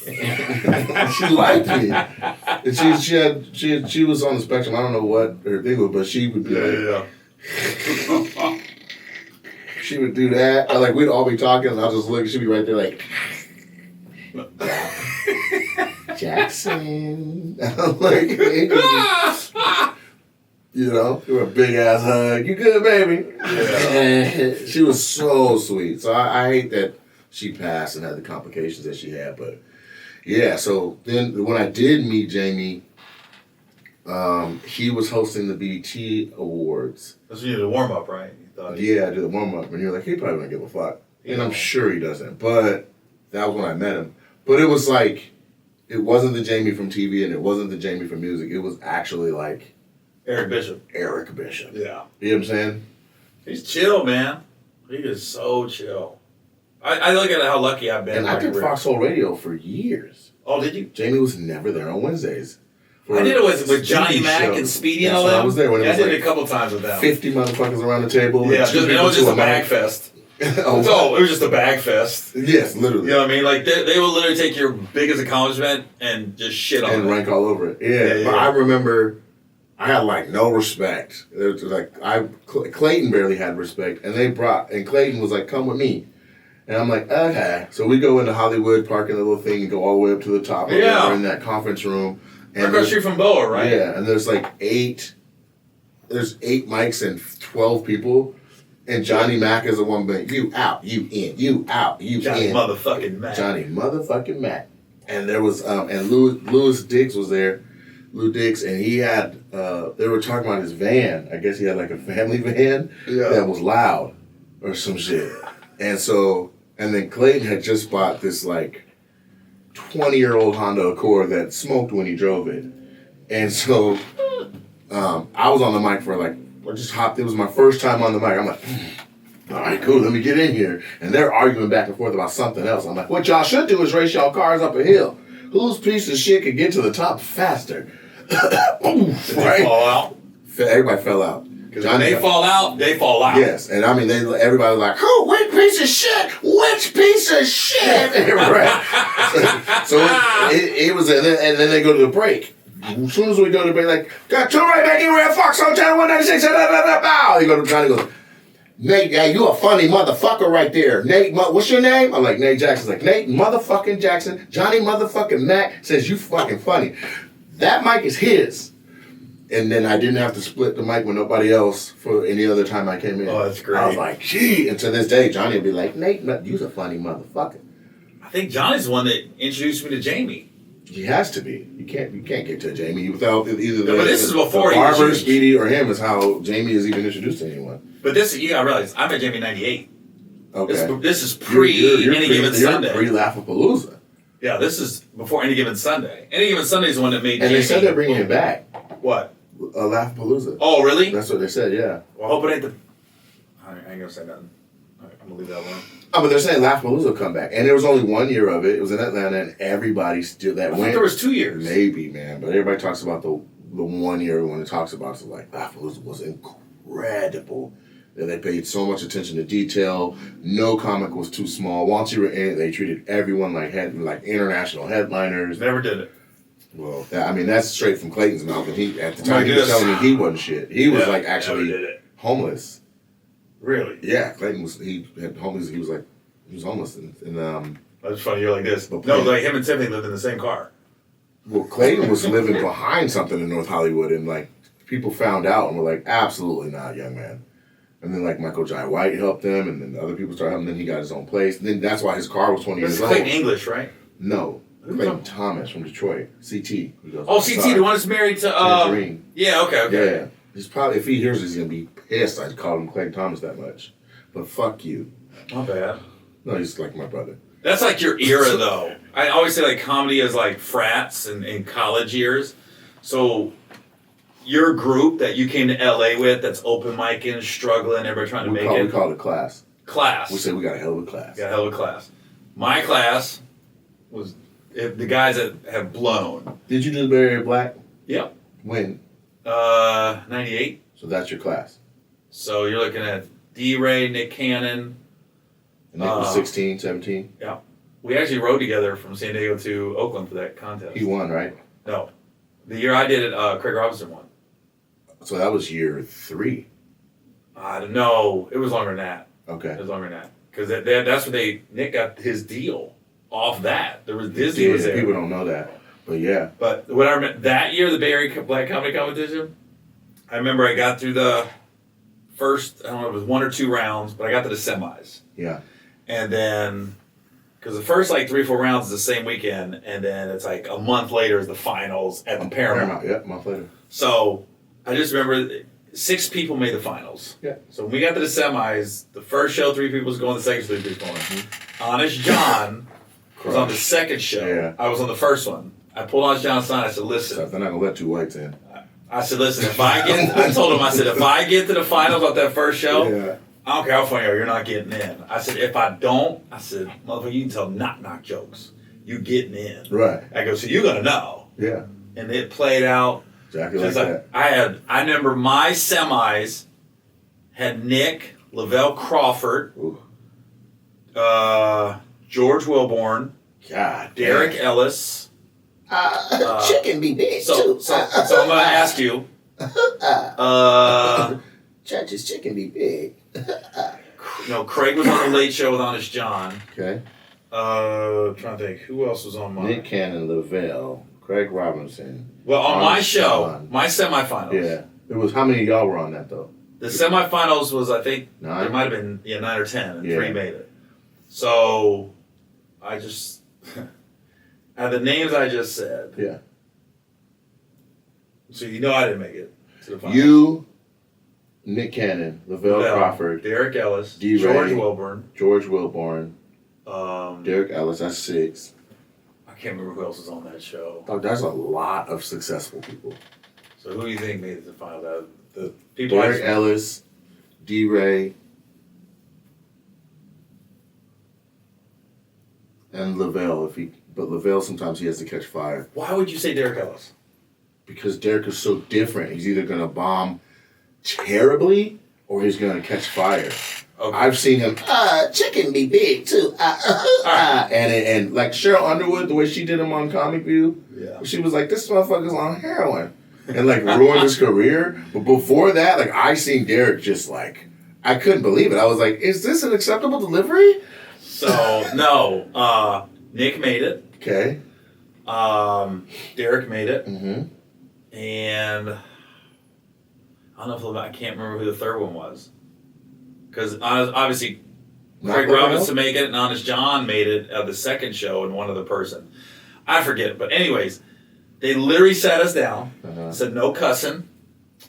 she liked me. And she was on the spectrum. I don't know what her thing was, but she would be she would do that. Like, we'd all be talking, and I'll just look, she'd be right there like, Jackson. I'm like, hey, you know, give her a big ass hug. You good, baby? Yeah. She was so sweet. So I hate that she passed and had the complications that she had, but yeah. So then when I did meet Jamie, he was hosting the BET Awards. That's when you did a warm up, right? Yeah, I did the warm up, and you're like, he probably don't give a fuck, and I'm sure he doesn't. But that was when I met him. But it was like, it wasn't the Jamie from TV, and it wasn't the Jamie from music. It was actually like Eric Bishop. Eric Bishop. Yeah. You know what I'm saying? He's chill, man. He is so chill. I look at how lucky I've been. And I did Foxhole Radio for years. Oh, did you? Jamie was never there on Wednesdays. I did it with Johnny Mac and Speedy and all that. I was there when it was I did like it a couple times with them. 50 motherfuckers around the table. Yeah, it was just a bag fest. It was just a bag fest. Yes, literally. You know what I mean? Like, they will literally take your biggest accomplishment and just shit on it. And rank all over it. Yeah. But I remember I had like no respect. It was like Clayton barely had respect, and Clayton was like, "Come with me," and I'm like, "Okay." So we go into Hollywood, park in the little thing, and go all the way up to the top. We're in that conference room. And across street from Boa, right? Yeah, and there's like 8 mics and 12 people. And Johnny Mac is the one, but you out, you in, you out, you Johnny in. motherfucking Mac. Johnny motherfucking Mac. And there was, and Louis Dix was there. Lou Dix, and he had, they were talking about his van. I guess he had like a family van that was loud or some shit. And so, and then Clayton had just bought this like 20-year-old Honda Accord that smoked when he drove it. And so, I was on the mic for like, it was my first time on the mic. I'm like, all right, cool, let me get in here. And they're arguing back and forth about something else. I'm like, what y'all should do is race y'all cars up a hill. Whose piece of shit could get to the top faster? Did they fall out? Everybody fell out. Because when they fall out, they fall out. Yes, and I mean, everybody was like, "Who? Which piece of shit? Which piece of shit?" Right. So it was, and then they go to the break. As soon as we go to the break, like, got two right back in Red Fox on channel 196. Bow. You go to Johnny, goes, Nate, yeah, you a funny motherfucker right there. Nate, what's your name? I'm like, Nate Jackson's like, Nate motherfucking Jackson. Johnny motherfucking Mac says you fucking funny. That mic is his. And then I didn't have to split the mic with nobody else for any other time I came in. Oh, that's great. I was like, gee. And to this day, Johnny will be like, Nate, you's a funny motherfucker. I think Johnny's the one that introduced me to Jamie. He has to be. You can't get to Jamie without either but this is before the barber, Speedy, or him is how Jamie is even introduced to anyone. But this, you gotta realize, I met Jamie in '98. Okay. This is pre Any Given Sunday. Pre Laugh-A-Palooza. Yeah, this is before Any Given Sunday. Any Given Sunday is the one that made. And Jamie. They said they're bringing it back. What? Laugh-A-Palooza. Oh, really? That's what they said. Yeah. Well, I hope it ain't the. I ain't gonna say nothing. I'm gonna leave that alone. Oh, but they're saying Laugh-A-Palooza will come back, and there was only 1 year of it. It was in Atlanta, and everybody still that went. There was 2 years. Maybe, man, but everybody talks about the 1 year. Everyone talks about it, like Laugh-A-Palooza was incredible. They paid so much attention to detail. No comic was too small. Once you were in it, they treated everyone like international headliners. Never did it. Well, that's straight from Clayton's mouth. And he, at the time, he was telling me he wasn't shit. He was like actually homeless. Really? Yeah, Clayton was. He had homeless. He was homeless. And that's funny. You're like this. No, like him and Tiffany lived in the same car. Well, Clayton was living behind something in North Hollywood, and like people found out and were like, absolutely not, young man. And then like Michael Jai White helped him, and then other people started helping him. Then he got his own place. And then that's why his car was 20 years old. Clayton English, right? No, Clayton Thomas from Detroit. CT. Oh, CT, the one that's married to Tangerine. Yeah, okay. Yeah. He's probably, if he hears this, he's gonna be pissed I called him Clayton Thomas that much. But fuck you. Not bad. No, he's like my brother. That's like your era, though. I always say like comedy is like frats and college years. So your group that you came to LA with, that's open micing, struggling, everybody trying to make it. We call it class. Class. We say we got a hell of a class. Got a hell of a class. My class was the guys that have blown. Did you do the Bay Area Black? Yep. When? 98. So that's your class. So you're looking at D-Ray, Nick Cannon. And Nick was 16, 17? Yeah. We actually rode together from San Diego to Oakland for that contest. He won, right? No. The year I did it, Craig Robinson won. So that was year 3. I don't know. It was longer than that. Okay. It was longer than that. Because that's where Nick got his deal off that. There was Disney was there. People don't know that. But yeah. But what I remember, that year, the Bay Area Black Comedy Competition, I remember I got through the first, I don't know, it was 1 or 2 rounds, but I got to the semis. Yeah. And then, because the first like 3 or 4 rounds is the same weekend, and then it's like a month later is the finals at the Paramount. Yeah, a month later. So I just remember 6 people made the finals. Yeah. So when we got to the semis, the first show 3 people was going, the second show 3 people going. Mm-hmm. Honest John was on the second show. Yeah. I was on the first one. I pulled Honest John's sign. I said, listen. They're not going to let 2 whites in. I said, listen, I told him, I said, if I get to the finals of that first show, Yeah. I don't care how funny you are, you're not getting in. I said, if I don't, I said, motherfucker, you can tell knock jokes. You getting in. Right. I go, so you're going to know. Yeah. And it played out. Exactly like that. I remember my semis had Nick, Lavelle Crawford, George Wilborn, God, Derek Ellis. Chicken be big too. So I'm going to ask you. Judge's chicken be big. Craig was on the Late Show with Honest John. Okay. Trying to think, who else was on mine? Nick Cannon, Lavelle, Craig Robinson. Well, on my show, John. my semifinals. Yeah. It was, how many of y'all were on that though? The semifinals was, I think, 9? there might have been 9 or 10, and Yeah. 3 made it. So I just, out of the names I just said. Yeah. So I didn't make it to the finals. You, Nick Cannon, Lavelle Crawford, Derek Ellis, D-Ray, George Wilburn, George Wilborn, um, Derek Ellis, that's 6. I can't remember who else was on that show. Oh, that's a lot of successful people. So who do you think made it to the finals? The people Derek Ellis, D-Ray, and Lavelle. But Lavelle, sometimes he has to catch fire. Why would you say Derek Ellis? Because Derek is so different. He's either going to bomb terribly or he's going to catch fire. Okay. I've seen him, Chicken be big too. and like Cheryl Underwood, the way she did him on Comic View, Yeah. she was like, this motherfucker's on heroin. And like ruined his career. But before that, like I seen Derek just like, I couldn't believe it. I was like, is this an acceptable delivery? So, no. Nick made it. Okay. Derek made it. Mm-hmm. And I don't know if I can't remember who the third one was. Because obviously, Craig Robinson made it, and Honest John made it at the second show, and one other person. I forget it. But anyways, they literally sat us down, said no cussing.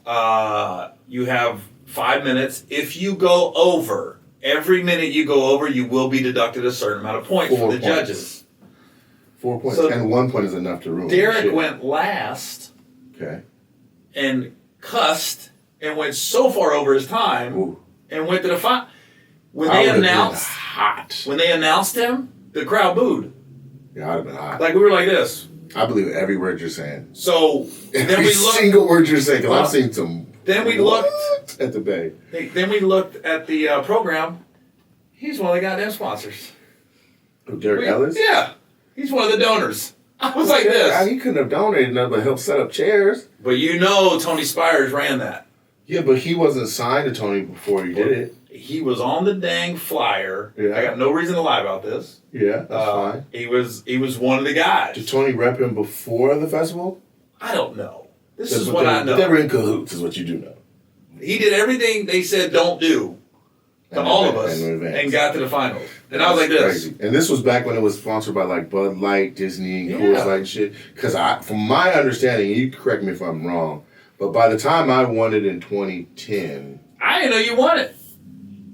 You have 5 minutes. If you go over, every minute you go over, you will be deducted a certain amount of points for the judges. 4 points. So and 1 point is enough to ruin Derek shit. went last. Okay. And cussed and went so far over his time. Ooh. And went to the final. When I they would've been announced hot. when they announced him, the crowd booed. Yeah, I'd have been hot. Like we were like this. I believe every word you're saying. So then Every we looked. single word you're saying, because I've seen some. Then we looked at the Bay. Then we looked at the program. He's one of the goddamn sponsors. Who, Derek Ellis? Yeah, he's one of the donors. I was like this. He couldn't have donated nothing but help set up chairs. But Tony Spires ran that. Yeah, but he wasn't signed to Tony before he did it. He was on the dang flyer. Yeah. I got no reason to lie about this. Yeah, that's fine. He was one of the guys. Did Tony rep him before the festival? I don't know. This is what I know. They were in cahoots, is what you do know. He did everything they said don't do to all of us and got to the finals. And I was like this. Crazy. And this was back when it was sponsored by like Bud Light, Disney, Coors Light and shit. Because from my understanding, you can correct me if I'm wrong, but by the time I won it in 2010... I didn't know you won it.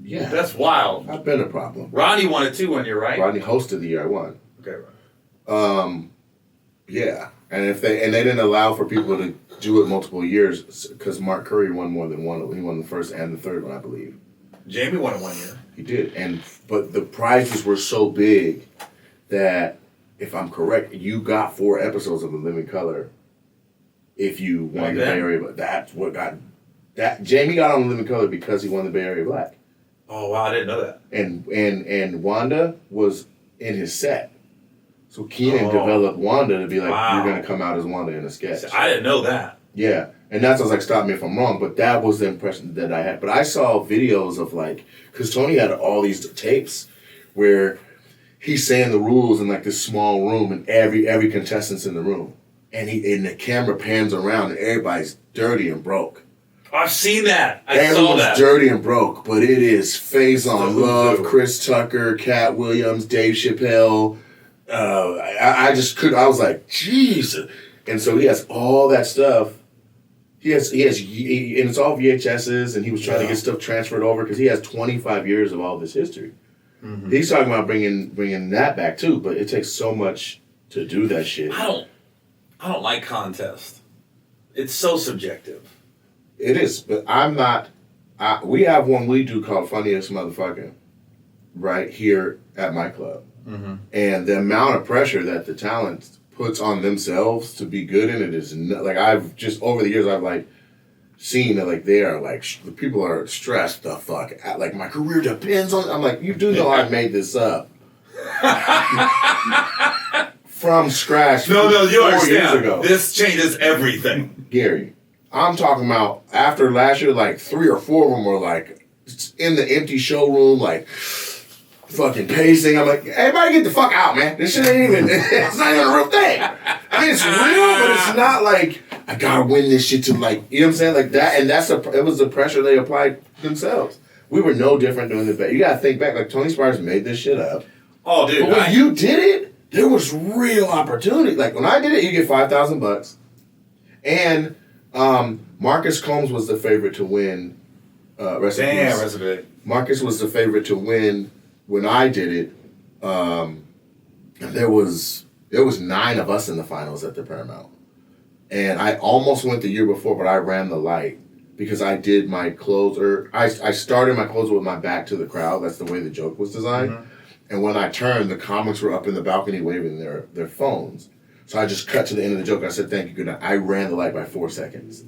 Yeah. That's wild. I've been a problem. Ronnie won it too one year, right? Ronnie hosted the year I won. Okay, right. Yeah. And they didn't allow for people to do it multiple years because Mark Curry won more than one. He won the first and the third one, I believe. Jamie won it 1 year. He did. But the prizes were so big that, if I'm correct, you got 4 episodes of The Living Color if you won the Bay Area. But that's what got... Jamie got on The Living Color because he won the Bay Area Black. Oh, wow, I didn't know that. And Wanda was in his set. So Keenan developed Wanda to be like, you're going to come out as Wanda in a sketch. I didn't know that. Yeah. And that's, I was like, stop me if I'm wrong. But that was the impression that I had. But I saw videos of like, because Tony had all these tapes where he's saying the rules in like this small room and every contestant's in the room. And the camera pans around and everybody's dirty and broke. I've seen that. I saw that. Everyone's dirty and broke, but it is Faison Love, Chris Tucker, Cat Williams, Dave Chappelle. I was like, Jesus. And so he has all that stuff. And it's all VHSs, and he was trying to get stuff transferred over because he has 25 years of all this history. Mm-hmm. He's talking about bringing that back too, but it takes so much to do that shit. I don't like contest. It's so subjective. It is, but I'm not. We have one we do called Funniest Motherfucker right here at my club. Mm-hmm. And the amount of pressure that the talent puts on themselves to be good in it is like I've just over the years I've like seen that like they are like the people are stressed the fuck out. Like my career depends on. I'm like, you do know I made this up from scratch. No, you 4 understand. Years ago. This changes everything, Gary. I'm talking about after last year, like 3 or 4 of them were like in the empty showroom, like fucking pacing. I'm like, everybody get the fuck out, man. This shit ain't even, it's not even a real thing. I mean, it's real, but it's not like, I gotta win this shit to like, you know what I'm saying? Like that, and it was the pressure they applied themselves. We were no different doing the bet. You gotta think back, like Tony Spires made this shit up. Oh, dude. But when you did it, there was real opportunity. Like when I did it, you get $5,000. And Marcus Combs was the favorite to win. Recipe. Marcus was the favorite to win when I did it. There was 9 of us in the finals at the Paramount, and I almost went the year before, but I ran the light because I did my closer. I started my closer with my back to the crowd. That's the way the joke was designed. Mm-hmm. And when I turned, the comics were up in the balcony waving their phones. So I just cut to the end of the joke. I said, thank you, good night. I ran the light by 4 seconds.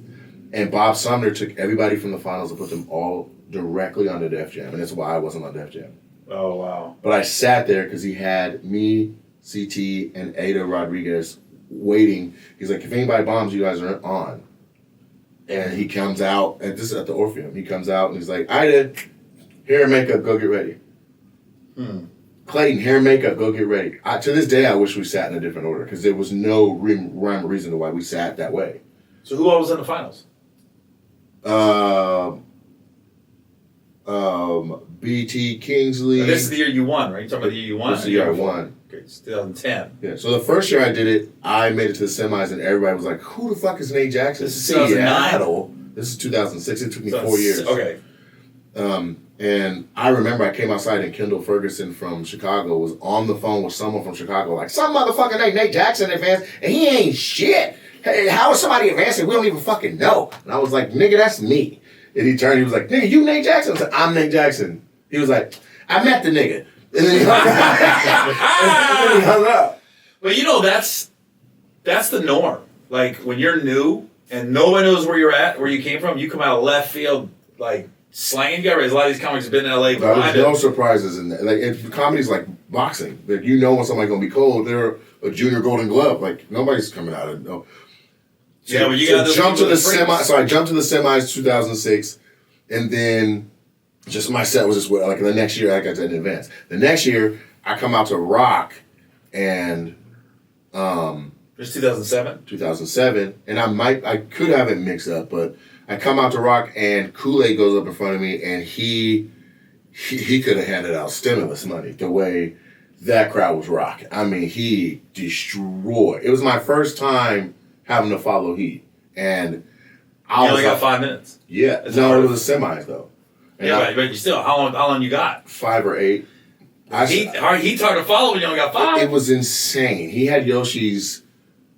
And Bob Sumner took everybody from the finals and put them all directly onto Def Jam. And that's why I wasn't on Def Jam. Oh, wow. But I sat there because he had me, CT, and Ada Rodriguez waiting. He's like, if anybody bombs, you guys are on. And he comes out, and this is at the Orpheum. He comes out and he's like, Ida, hair and makeup, go get ready. Clayton, hair and makeup, go get ready. To this day, I wish we sat in a different order because there was no rhyme or reason to why we sat that way. So who all was in the finals? BT Kingsley. This is the year you won, right? You're talking about the year you won? This is the year I won. Okay, it's 2010. Yeah, so the first year I did it, I made it to the semis and everybody was like, who the fuck is Nate Jackson? This is 2009? This is 2006. It took me 4 years. Okay. And I remember I came outside and Kendall Ferguson from Chicago was on the phone with someone from Chicago like, some motherfucker named Nate Jackson advanced and he ain't shit. Hey, how is somebody advancing? We don't even fucking know. And I was like, nigga, that's me. And he turned, he was like, nigga, you Nate Jackson? I was like, I'm Nate Jackson. He was like, I met the nigga. And then he hung up. But you know, that's the norm. Like when you're new and nobody knows where you're at, where you came from, you come out of left field, like slanging. You got a lot of these comics have been in LA. There's no surprises in that. Like comedy's like boxing. Like you know when somebody's gonna be cold. They're a junior Golden Glove. Like nobody's coming out of no. So, yeah, but you got to jump to the semi. So I jumped to the semis 2006, and then just my set was just like the next year I got to advance. The next year I come out to Rock, and it's 2007. 2007, and I could have it mixed up, but I come out to Rock and Kool-Aid goes up in front of me and he he could have handed out stimulus money the way that crowd was rocking. I mean, he destroyed. It was my first time having to follow Heat. And You only got 5 minutes. Yeah. No, it was a semis, though. And Yeah, but you still, how long you got? 5 or 8. Heat hard to follow when you only got 5. It was insane. He had Yoshi's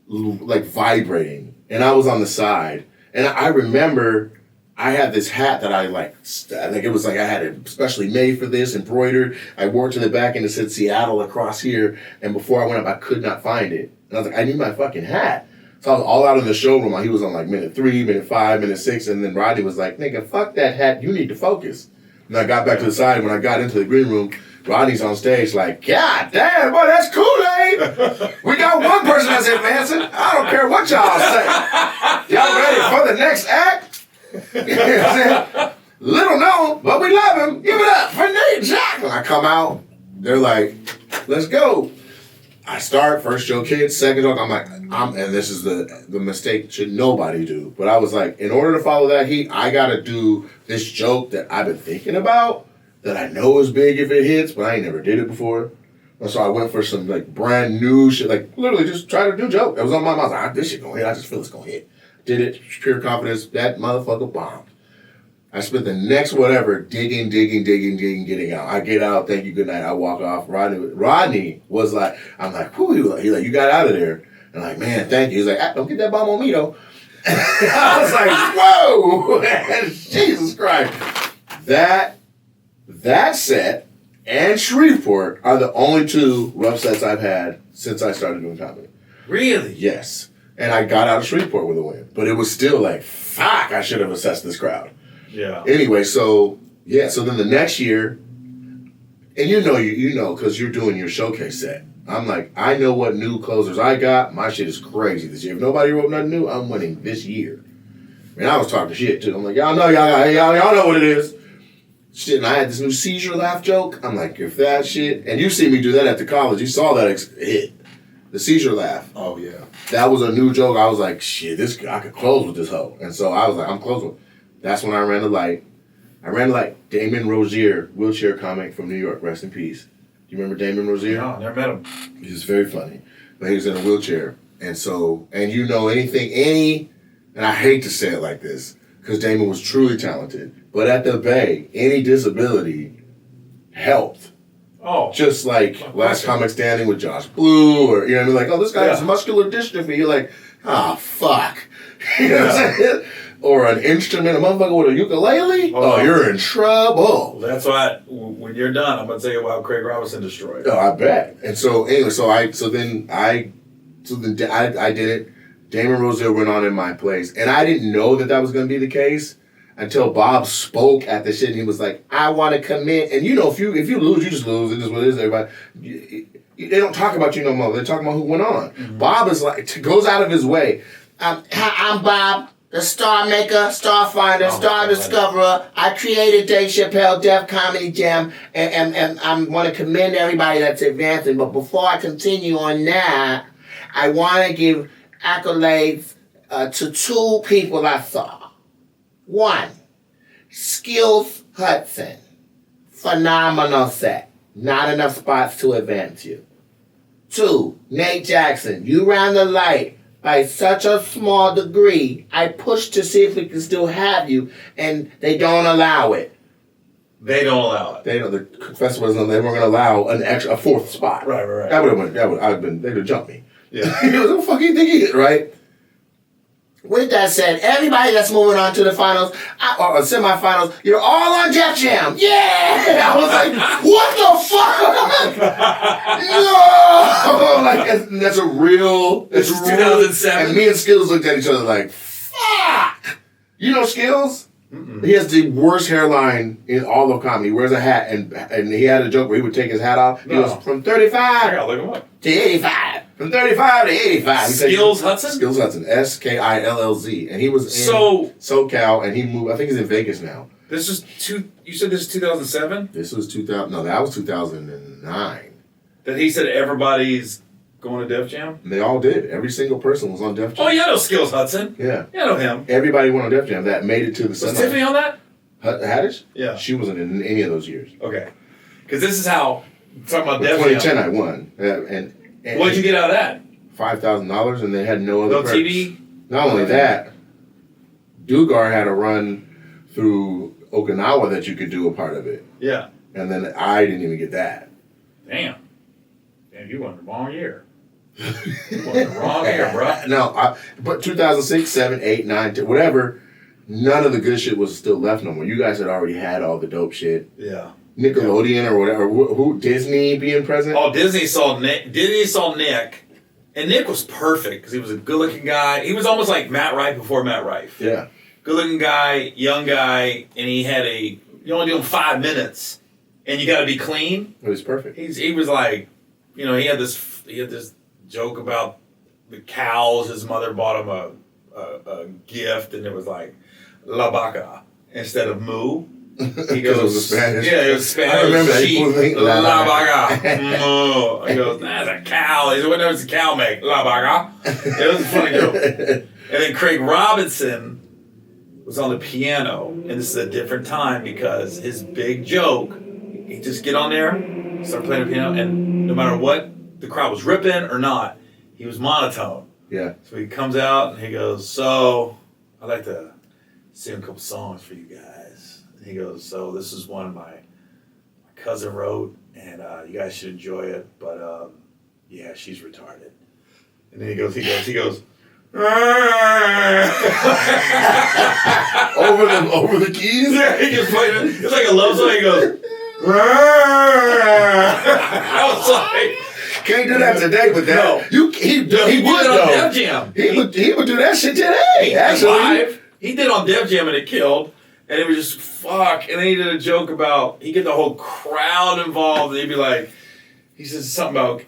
like vibrating, and I was on the side. And I remember I had this hat that I it was like I had it specially made for this, embroidered. I wore it to the back and it said Seattle across here. And before I went up, I could not find it. And I was like, I need my fucking hat. So I was all out in the showroom. He was on like minute 3, minute 5, minute 6. And then Rodney was like, nigga, fuck that hat. You need to focus. And I got back to the side. When I got into the green room, Rodney's on stage like, God damn, boy, that's Kool-Aid. We got one person that's advancing. I don't care what y'all say. Y'all ready for the next act? You know what I'm saying? Little known, but we love him. Give it up for Nate Jackson. I come out. They're like, let's go. I start, first joke hits, second joke, I'm like, and this is the mistake should nobody do. But I was like, in order to follow that Heat, I gotta do this joke that I've been thinking about, that I know is big if it hits, but I ain't never did it before. And so I went for some like brand new shit, like literally just try to do a joke. It was on my mind. I was like, this shit gonna hit, I just feel it's gonna hit. Did it, pure confidence, that motherfucker bombed. I spent the next whatever digging, getting out. I get out, thank you, good night. I walk off. Rodney was like, I'm like, whew, he like, you got out of there. And I'm like, man, thank you. He's like, don't get that bomb on me though. I was like, whoa, Jesus Christ. That set and Shreveport are the only 2 rough sets I've had since I started doing comedy. Really? Yes. And I got out of Shreveport with a win. But it was still like, fuck, I should have assessed this crowd. Yeah. Anyway, so then the next year, and you know, because you're doing your showcase set. I'm like, I know what new closers I got. My shit is crazy this year. If nobody wrote nothing new, I'm winning this year. And I was talking shit too. I'm like, y'all know what it is. Shit, and I had this new seizure laugh joke. I'm like, if that shit, and you see me do that at the college. You saw that hit, the seizure laugh. Oh yeah. That was a new joke. I was like, shit, I could close with this hoe. And so I was like, I'm closing. That's when I ran the light. Damon Rozier, wheelchair comic from New York, rest in peace. Do you remember Damon Rozier? No, never met him. He's very funny. But he was in a wheelchair. And you know and I hate to say it like this, because Damon was truly talented. But at the Bay, any disability helped. Oh. Just like Last Comic Standing with Josh Blue, or, you know what I mean? Like, oh, this guy has muscular dystrophy. You're like, fuck. You know what I'm saying? Or an instrument, a motherfucker with a ukulele? Oh, you're in trouble. That's why when you're done, I'm going to tell you about Craig Robinson destroyed. Oh, I bet. And so, anyway, then I did it. Damon Rozier went on in my place. And I didn't know that was going to be the case until Bob spoke at the shit. And he was like, I want to commit. And you know, if you lose, you just lose. It is what it is, everybody. They don't talk about you no more. They're talking about who went on. Mm-hmm. Bob is like, goes out of his way. I'm Bob, the star maker, star finder, star discoverer. I created Dave Chappelle Def Comedy Jam, and I want to commend everybody that's advancing. But before I continue on that, I want to give accolades to 2 people I saw. 1, Skills Hudson. Phenomenal set. Not enough spots to advance you. 2, Nate Jackson. You ran the light. By such a small degree, I pushed to see if we can still have you, and they don't allow it. They don't allow it. The festival they weren't going to allow a 4th spot. Right. That would have they'd have jumped me. Yeah. What the fuck you think he did, right? With that said, everybody that's moving on to the finals or semifinals, you're all on Def Jam. Yeah! I was like, what the fuck? No! Like, that's a real... This is 2007. And me and Skills looked at each other like, fuck! You know Skills? Mm-mm. He has the worst hairline in all of comedy. He wears a hat, and he had a joke where he would take his hat off. He goes, from 35 I gotta look him up. to 85. From 35 to 85. Skills Hudson? Skills Hudson. Skillz. And he was in SoCal, and he moved. I think he's in Vegas now. This is you said this is 2007? This was 2000. No, that was 2009. That he said everybody's going to Def Jam? And they all did. Every single person was on Def Jam. Oh, yeah, I know Skills Hudson. Yeah. Yeah, I know him. Everybody went on Def Jam that made it to the Was Tiffany on that? Haddish? Yeah. She wasn't in any of those years. Okay. Because this is how, talking about Def 2010 Jam. I won. And What'd you get out of that? $5,000 and they had no other No perks. TV? Not only that, Dugar had a run through Okinawa that you could do a part of it. Yeah. And then I didn't even get that. Damn, you won the wrong year. You won the wrong year, bro. No, but 2006, 7, 8, 9, 10, whatever, none of the good shit was still left no more. You guys had already had all the dope shit. Yeah. Nickelodeon or whatever. Who Disney being present? Oh, Disney saw Nick, and Nick was perfect because he was a good-looking guy. He was almost like Matt Rife before Matt Rife. Yeah. Good-looking guy, young guy, and he had you only do him 5 minutes, and you got to be clean. It was perfect. He was like, he had this joke about the cows. His mother bought him a gift, and it was like La Vaca instead of Moo. He goes, it was Spanish. Yeah, it was Spanish. I remember that. Sheep, La Vaca. Moo. He goes, that's a cow. He said, what does a cow make? La Vaca. It was a funny joke. And then Craig Robinson was on the piano, and this is a different time because his big joke, he just get on there, start playing the piano, and no matter what the crowd was ripping or not, he was monotone. Yeah. So he comes out and he goes, so I'd like to sing a couple songs for you guys. And he goes, so this is one my cousin wrote, and you guys should enjoy it, but yeah, she's retarded. And then he goes, over the keys? Yeah, he just played it. It's like a love song. He goes, I was like, can't do that today, but that he would on Def Jam. He would do that shit today. He Actually, live. He did on Def Jam and it killed. And it was just fuck. And then he did a joke about he'd get the whole crowd involved. And he'd be like, he says something about,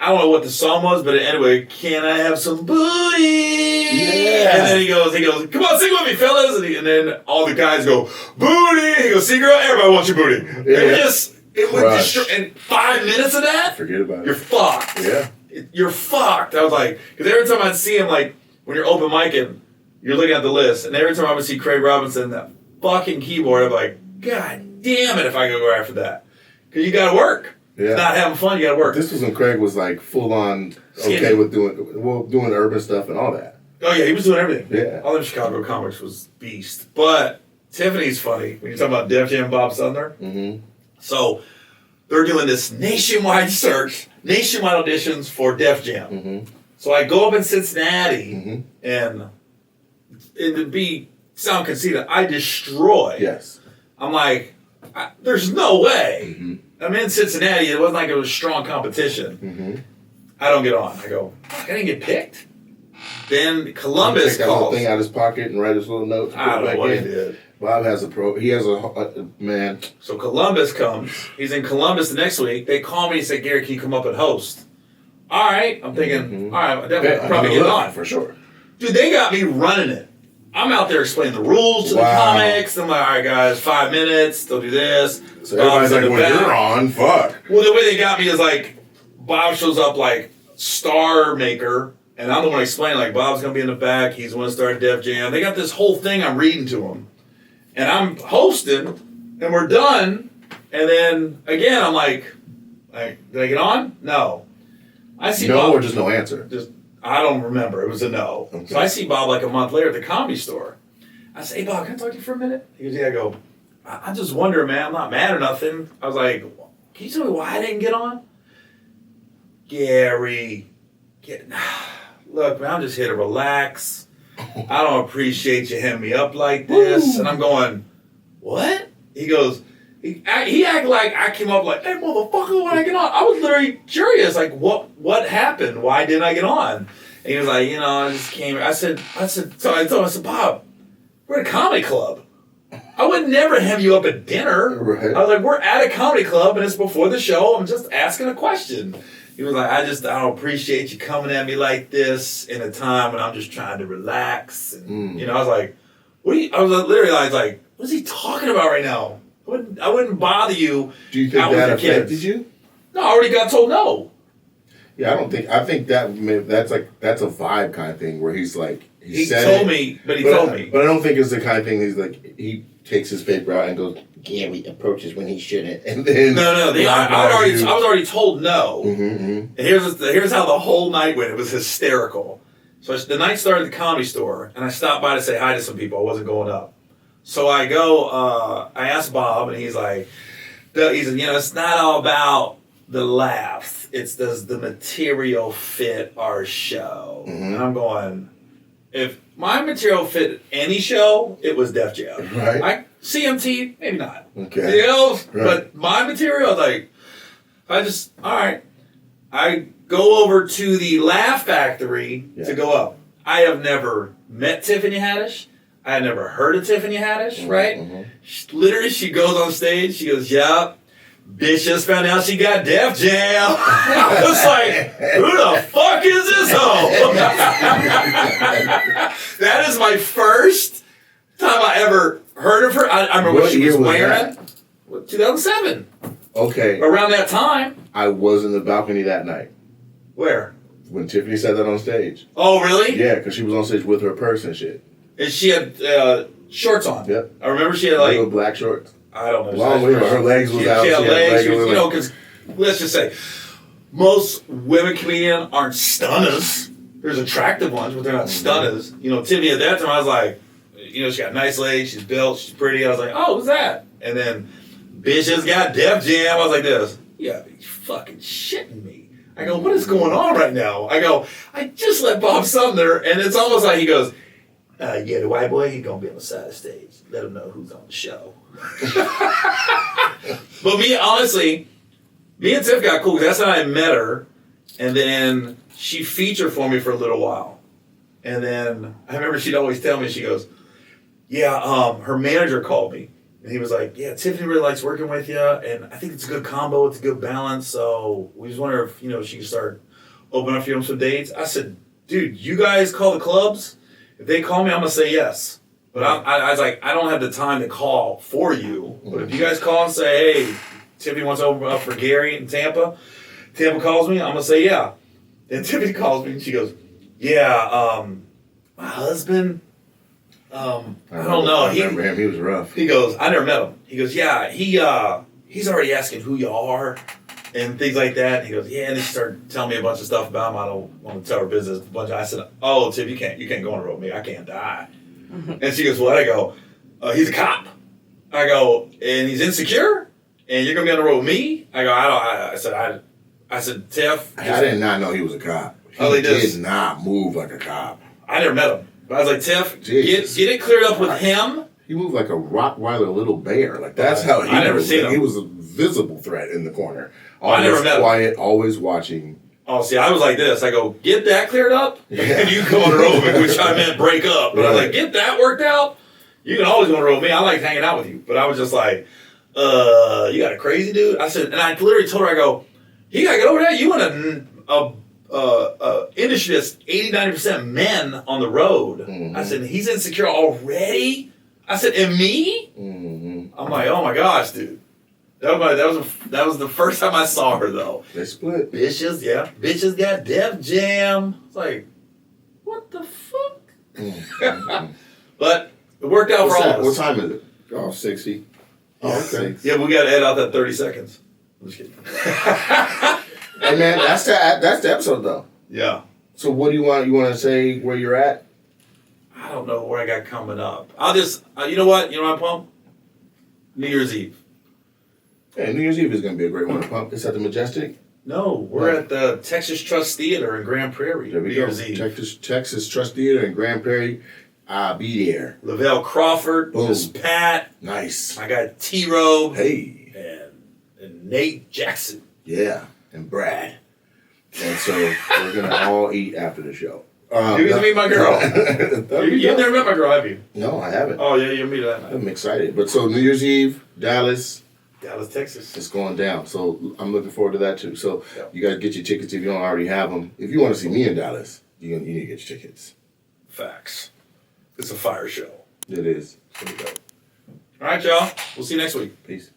I don't know what the song was, but anyway, can I have some booty? Yeah. And then he goes, come on, sing with me, fellas. And then all the guys go, booty. He goes, see, girl, everybody wants your booty. Yeah. It would destroy. And 5 minutes of that, forget about it. You're fucked. Yeah. You're fucked. I was like, because every time I'd see him, like, when you're open micing, you're looking at the list, and every time I would see Craig Robinson, that fucking keyboard, I'm like, God damn it if I could go after that. Because you got to work. Yeah. It's not having fun, you got to work. This was when Craig was like full on okay with doing urban stuff and all that. Oh, yeah, he was doing everything. Yeah. All them Chicago comics was beast. But Tiffany's funny when you're talking about Def Jam Bob Sumner. Mm-hmm. So they're doing this nationwide search, nationwide auditions for Def Jam. Mm-hmm. So I go up in Cincinnati, Mm-hmm. and to sound conceited, I destroy. Yes. I'm like, there's no way. Mm-hmm. I'm in Cincinnati. It wasn't like it was strong competition. Mm-hmm. I don't get on. I go, I didn't get picked. Then Columbus take that little calls. thing out of his pocket and write his little note. I don't know what he did. Bob has he has a man. So Columbus comes. He's in Columbus the next week. They call me and say, Gary, can you come up and host? All right. I'm thinking, all right, I'm definitely probably get on. For sure. Dude, they got me running it. I'm out there explaining the rules to the comics. I'm like, all right, guys, 5 minutes. They'll do this. So everybody's like, when you're on, fuck. Well, the way they got me is like, Bob shows up like star maker, and I'm the one explaining, like, Bob's going to be in the back. He's the one to start Def Jam. They got this whole thing I'm reading to them. And I'm hosting, and we're done. And then, again, I'm like, did I get on? No. I see no Bob. Or just no answer? I don't remember. It was a no. Okay. So I see Bob like a month later at the Comedy Store. I say, hey, Bob, can I talk to you for a minute? He goes, yeah. I go, I just wonder, man. I'm not mad or nothing. I was like, can you tell me why I didn't get on? Gary, look, man, I'm just here to relax. I don't appreciate you hitting me up like this. Woo. And I'm going, what? He goes, he acted like I came up like, hey, motherfucker, why did I get on? I was literally curious, like, what happened? Why didn't I get on? And he was like, I just came. I said, so I told him, I said, Bob, we're at a comedy club. I would never hem you up at dinner. Right. I was like, we're at a comedy club, and it's before the show. I'm just asking a question. He was like, I don't appreciate you coming at me like this in a time when I'm just trying to relax. And, I was like, I was like, what is he talking about right now? I wouldn't bother you. Do you think that affected you? No, I already got told no. Yeah, I think that's a vibe kind of thing where he's like, he told me. But I don't think it's the kind of thing he's like, takes his paper out and goes, Gary approaches when he shouldn't. And then No. I was already told no. Mm-hmm. And here's how the whole night went. It was hysterical. So the night started at the Comedy Store, and I stopped by to say hi to some people. I wasn't going up. So I go, I asked Bob, and he's like, it's not all about the laughs. It's does the material fit our show? Mm-hmm. And I'm going, if my material fit any show, it was Def Jam. Right. CMT, maybe not. Okay. Right. But my material, all right. I go over to the Laugh Factory to go up. I have never met Tiffany Haddish. I had never heard of Tiffany Haddish, right? Mm-hmm. She goes on stage. She goes, "Yup, bitch just found out she got Def Jam." I was like, "Who the fuck is this hoe?" That is my first time I ever heard of her. I remember what she was wearing. 2007. Okay. Around that time. I was in the balcony that night. Where? When Tiffany said that on stage. Oh, really? Yeah, because she was on stage with her purse and shit. And she had shorts on. Yep. I remember she had little black shorts. I don't know. Long way, her legs was out. She had legs. Because let's just say, most women comedians aren't stunners. There's attractive ones, but they're not stunners. Tiffany at that time, I was like, she got nice legs, she's built, she's pretty. I was like, oh, who's that? And then, bitch just got Def Jam. I was like this. Yeah, you fucking shitting me. I go, what is going on right now? I go, I just let Bob Sumner, and it's almost like he goes, the white boy, he's going to be on the side of the stage. Let him know who's on the show. But honestly, me and Tiff got cool. That's how I met her. And then she featured for me for a little while. And then I remember she'd always tell me, she goes, her manager called me. And he was like, yeah, Tiffany really likes working with you. And I think it's a good combo. It's a good balance. So we just wonder if, she can start opening up for you on some dates. I said, dude, you guys call the clubs? If they call me, I'm going to say yes. But I was like, I don't have the time to call for you. But if you guys call and say, hey, Tiffany wants to open up for Gary in Tampa. Tampa calls me, I'm going to say yeah. Then Tiffany calls me and she goes, yeah, my husband, I don't know. I remember him. He was rough. He goes, I never met him. He goes, yeah, he's already asking who you are and things like that. And he goes, yeah. And then she started telling me a bunch of stuff about him. I don't want to tell her business. I said, oh, Tiff, you can't go on the road with me. I can't die. And she goes, what? I go, he's a cop. I go, and he's insecure? And you're going to be on the road with me? I go, I said, Tiff. I did not know he was a cop. He did not move like a cop. I never met him. But I was like, Tiff, get it cleared up with him. He moved like a Rottweiler little bear. Like, that's how he I never seen him. He was a visible threat in the corner. I never met him. Quiet, always watching. Oh, see, I was like this. I go, get that cleared up, and you go on the road with me, which I meant break up. But I was like, get that worked out. You can always go on the road with me. I like hanging out with you. But I was just like, you got a crazy dude? I said, and I literally told her, I go, you got to get over that. You in a industry that's 80-90% men on the road. Mm-hmm. I said, he's insecure already? I said, and me? Mm-hmm. I'm like, oh my gosh, dude. That was the first time I saw her, though. They split. Bitches got Def Jam. It's like, what the fuck? Mm-hmm. But it worked out for all of us. What time is it? Oh, 60. Oh, okay. Yeah, we got to edit out that 30 seconds. I'm just kidding. Hey, man, that's the episode, though. Yeah. So what do you want? You want to say where you're at? I don't know where I got coming up. I'll just, you know what? You know what I'm pumped? New Year's Eve. Yeah, New Year's Eve is going to be a great one to pump. It's at the Majestic? No, we're at the Texas Trust Theater in Grand Prairie. There we New go. Year's Eve. Texas Trust Theater in Grand Prairie. I'll be there. Lavelle Crawford, Miss Pat. Nice. I got T-Robe. Hey. And Nate Jackson. Yeah. And Brad. And so we're going to all eat after the show. You're going to meet my girl. You've never met my girl, have you? No, I haven't. Oh, yeah, you'll meet her that night. I'm excited. But so New Year's Eve, Dallas, Texas. It's going down. So I'm looking forward to that too. So you got to get your tickets if you don't already have them. If you want to see me in Dallas, you need to get your tickets. Facts. It's a fire show. It is. All right, y'all. We'll see you next week. Peace.